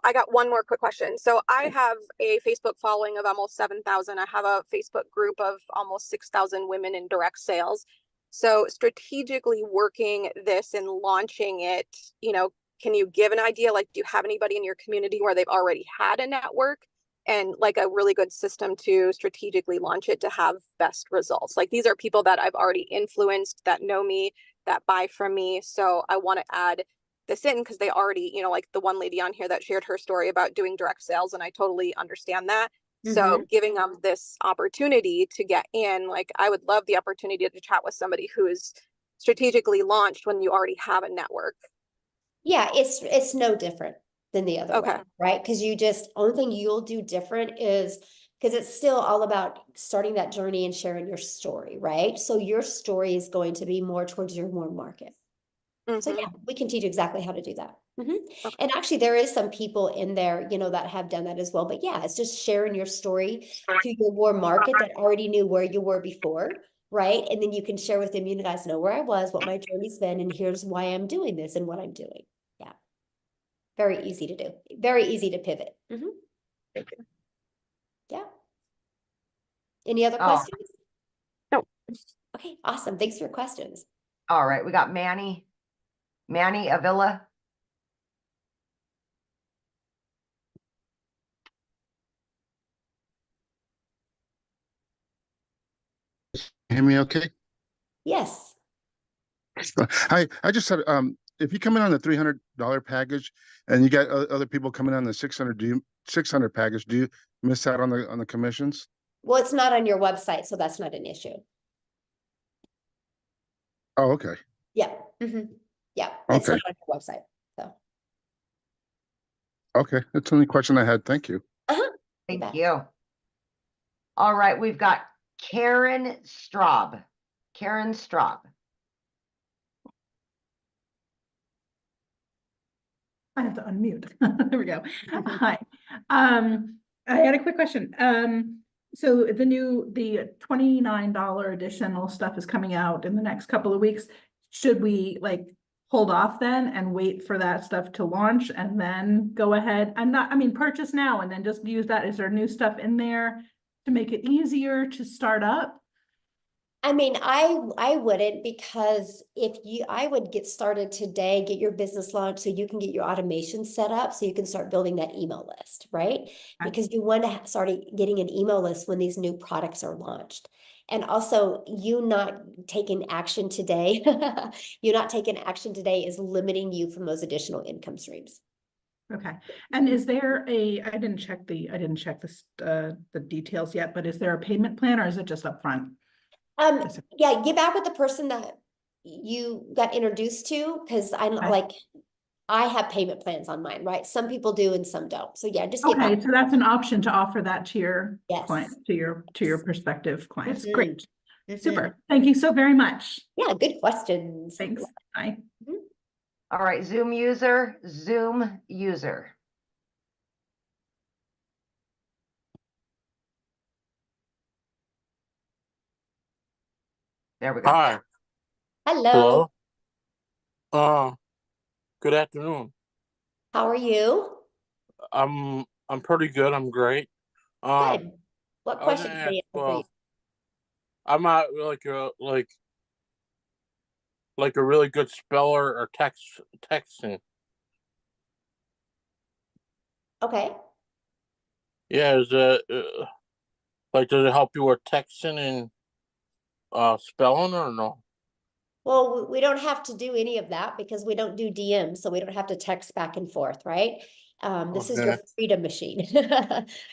I got one more quick question. So I have a Facebook following of almost 7,000. I have a Facebook group of almost 6,000 women in direct sales. So strategically working this and launching it, can you give an idea? Like, do you have anybody in your community where they've already had a network and like a really good system to strategically launch it to have best results? Like these are people that I've already influenced, that know me, that buy from me. So I want to add this in because they already, like the one lady on here that shared her story about doing direct sales, and I totally understand that. So giving them this opportunity to get in, like I would love the opportunity to chat with somebody who is strategically launched when you already have a network. Yeah, it's no different than the other way, right? Because only thing you'll do different is because it's still all about starting that journey and sharing your story, right? So your story is going to be more towards your warm market. So yeah, we can teach exactly how to do that. And actually there is some people in there, that have done that as well. But yeah, it's just sharing your story to your warm market that already knew where you were before, right? And then you can share with them, you guys know where I was, what my journey's been, and here's why I'm doing this and what I'm doing. Yeah. Very easy to do. Very easy to pivot. Thank you. Yeah. Any other questions? No. Okay, awesome. Thanks for your questions. All right, we got Manny Avila. Hear me okay? Yes. I just said if you come in on the $300 package and you got other people coming on the 600 package, do you miss out on the commissions? Well, it's not on your website, so that's not an issue. Oh, okay. Yeah. Yeah. It's not on your website. So okay. That's the only question I had. Thank you. Thank you. All right, we've got Karen Straub. Karen Straub. I have to unmute. There we go. Hi. I had a quick question. So the $29 additional stuff is coming out in the next couple of weeks. Should we hold off then and wait for that stuff to launch and then go ahead? Purchase now and then just use that. Is there new stuff in there to make it easier to start up? I mean, I wouldn't, because I would get started today, get your business launched so you can get your automation set up so you can start building that email list, right? Because you want to start getting an email list when these new products are launched. And also, you not taking action today, you not taking action today is limiting you from those additional income streams. Okay. And is there I didn't check the details yet, but is there a payment plan, or is it just upfront? Yeah, get back with the person that you got introduced to, because I have payment plans on mine, right? Some people do and some don't. So yeah, just get back. Okay, so that's an option to offer that to your Yes. client, to your prospective clients. Mhm. Great. Mhm. Super. Thank you so very much. Yeah, good questions. Thanks. Bye. All right, Zoom user. There we go. Hi. Hello. Good afternoon. How are you? I'm pretty good. I'm great. Good. What I was question gonna can I ask, answer for you? I'm not like a really good speller or texting. Okay. Yeah, is it does it help you with texting and spelling or no? Well, we don't have to do any of that because we don't do DMs, so we don't have to text back and forth, right? This is your Okay. freedom machine.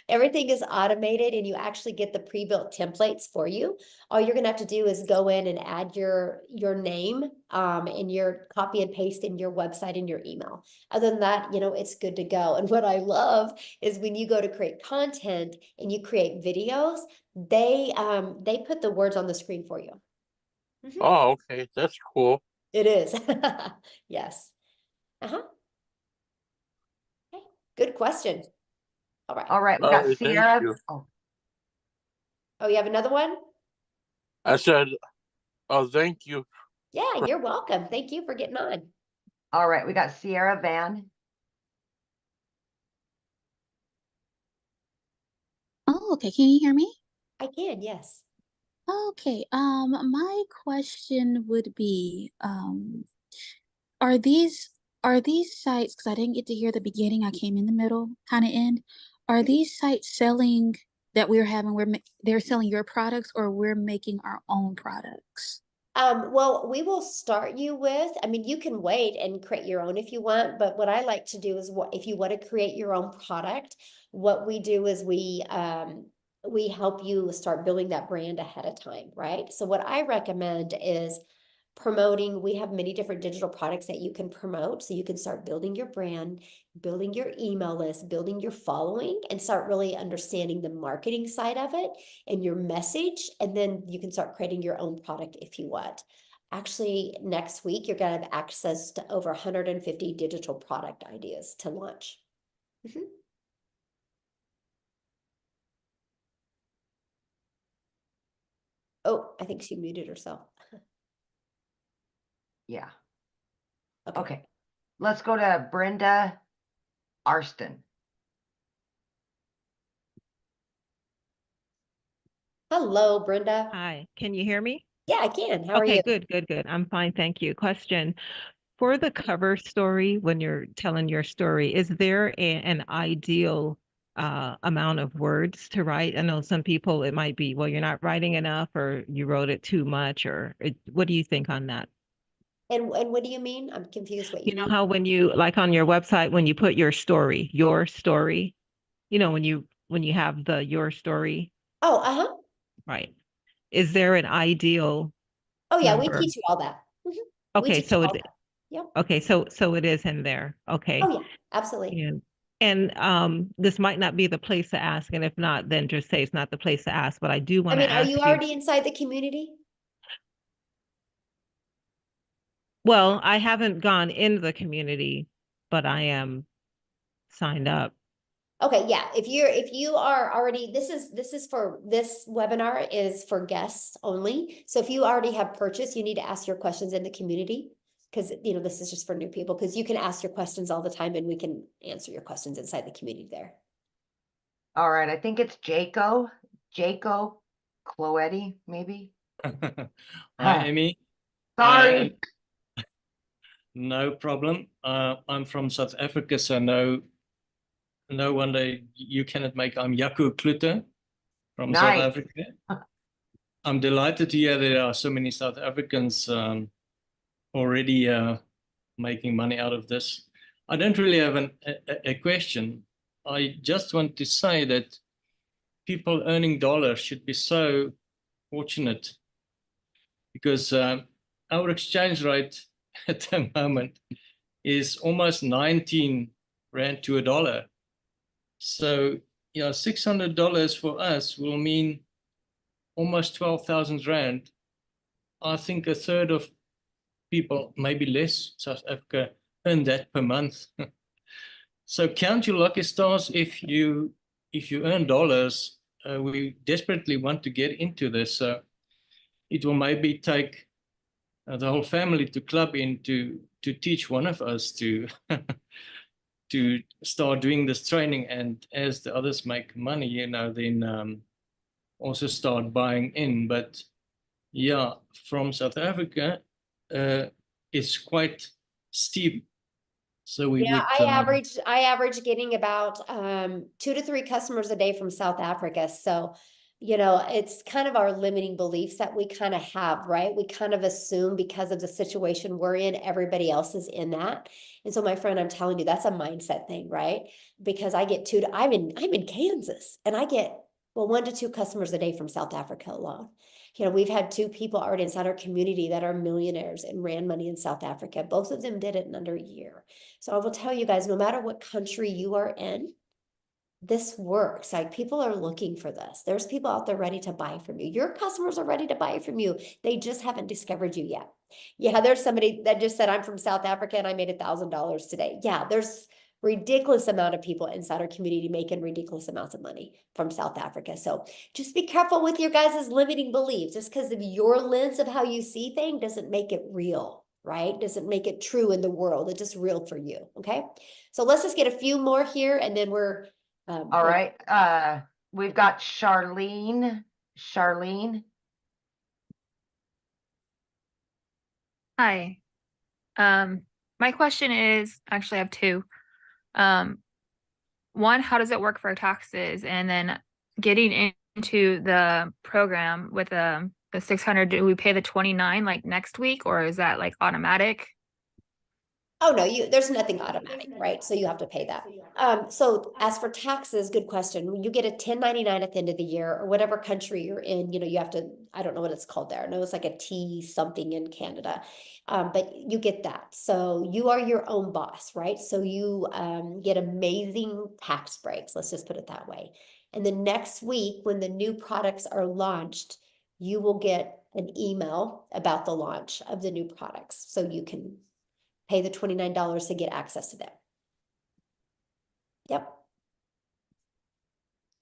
Everything is automated and you actually get the pre-built templates for you. All you're gonna have to do is go in and add your name and your copy and paste in your website and your email. Other than that, it's good to go. And what I love is when you go to create content and you create videos, they put the words on the screen for you. Oh, okay. That's cool. It is. Yes. Uh-huh. Okay. Good question. All right. All right, we got Thank Sierra. you. Oh, you have another one? I said, oh, thank you. Yeah, you're welcome. Thank you for getting on. All right, we got Sierra Van. Oh, okay. Can you hear me? I can, yes. Okay. My question would be, are these sites, because I didn't get to hear the beginning, I came in the middle, kind of end. Are these sites selling that we're having, they're selling your products, or we're making our own products? Well, we will start you with, I mean, you can wait and create your own if you want, but what I like to do is if you want to create your own product, what we do is we help you start building that brand ahead of time, right? So what I recommend is promoting. We have many different digital products that you can promote. So you can start building your brand, building your email list, building your following, and start really understanding the marketing side of it and your message. And then you can start creating your own product if you want. Actually, next week, you're going to have access to over 150 digital product ideas to launch. Oh, I think she muted herself. Yeah. Okay. Let's go to Brenda Arston. Hello, Brenda. Hi, can you hear me? Yeah, I can. How are Okay, you? good. I'm fine, thank you. Question. For the cover story, when you're telling your story, is there an ideal amount of words to write? I know some people, it might be, well, you're not writing enough, or you wrote it too much, or what do you think on that? And what do you mean? I'm confused what you You know mean. how when you, like on your website, when you put your story, when you have your story, Oh, uh-huh. right? Is there an ideal Oh yeah, we number? teach you all that. We Okay, teach you so all it, that. Yep. okay, so it is in there. Okay. Oh yeah, absolutely. And this might not be the place to ask, and if not, then just say it's not the place to ask. But I do I want to mean, are ask you you. already inside the community? Well, I haven't gone into the community, but I am signed up. Okay, yeah. If you are already, this webinar is for guests only. So if you already have purchased, you need to ask your questions in the community, because this is just for new people, because you can ask your questions all the time and we can answer your questions inside the community there. All right, I think it's Jaco Cloetti, maybe. Hi, Amy. Sorry. No problem. I'm from South Africa, so no wonder you cannot make. I'm Jaco Klute from South Nice. Africa. I'm delighted to hear there are so many South Africans already making money out of this. I don't really have a question. I just want to say that people earning dollars should be so fortunate, because our exchange rate at the moment is almost 19 rand to a dollar. So, $600 for us will mean almost 12,000 rand. I think a third of people, maybe less, South Africa, earn that per month. So count your lucky stars if you earn dollars. We desperately want to get into this. So it will maybe take the whole family to club in to teach one of us to to start doing this training, and as the others make money, then also start buying in. But yeah, from South Africa, it's quite steep. So we Yeah, would I average getting about 2 to 3 customers a day from South Africa. So, it's kind of our limiting beliefs that we kind of have, right? We kind of assume because of the situation we're in, everybody else is in that. And so, my friend, I'm telling you, that's a mindset thing, right? Because I get I'm in Kansas, and I get 1 to 2 customers a day from South Africa alone. We've had 2 people already inside our community that are millionaires and ran money in South Africa. Both of them did it in under a year. So I will tell you guys, no matter what country you are in, this works. Like, people are looking for this. There's people out there ready to buy from you. Your customers are ready to buy from you. They just haven't discovered you yet. Yeah, there's somebody that just said, I'm from South Africa and I made $1,000 today. Yeah, there's ridiculous amount of people inside our community making ridiculous amounts of money from South Africa. So just be careful with your guys' limiting beliefs. Just because of your lens of how you see things doesn't make it real, right? Doesn't make it true in the world. It's just real for you. Okay. So let's just get a few more here, and then we're all right. We've got Charlene. Hi. My question is, actually I have 2. One, how does it work for taxes? And then getting into the program with the 600, do we pay the 29 like next week, or is that like automatic? Oh, no, there's nothing automatic, right? So you have to pay that. So as for taxes, good question. You get a 1099 at the end of the year, or whatever country you're in, you have to, I don't know what it's called there. I know it's like a T something in Canada, but you get that. So you are your own boss, right? So you get amazing tax breaks. Let's just put it that way. And the next week, when the new products are launched, you will get an email about the launch of the new products. So you can pay the $29 to get access to them. Yep.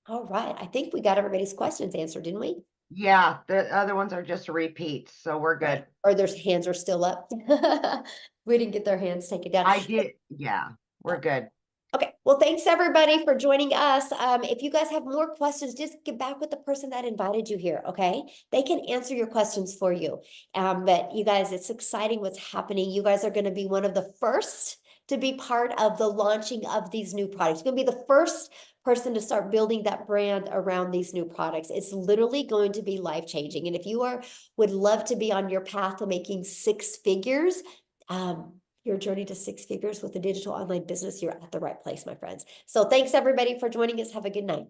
All right. I think we got everybody's questions answered, didn't we? Yeah, the other ones are just repeats, so we're good. Right. Or their hands are still up. We didn't get their hands taken down. I did. Yeah, we're good. Okay. Well, thanks everybody for joining us. If you guys have more questions, just get back with the person that invited you here. Okay. They can answer your questions for you. But you guys, it's exciting what's happening. You guys are going to be one of the first to be part of the launching of these new products. You're going to be the first person to start building that brand around these new products. It's literally going to be life-changing. And if you would love to be on your path to making 6 figures, your journey to 6 figures with a digital online business, you're at the right place, my friends. So thanks everybody for joining us. Have a good night.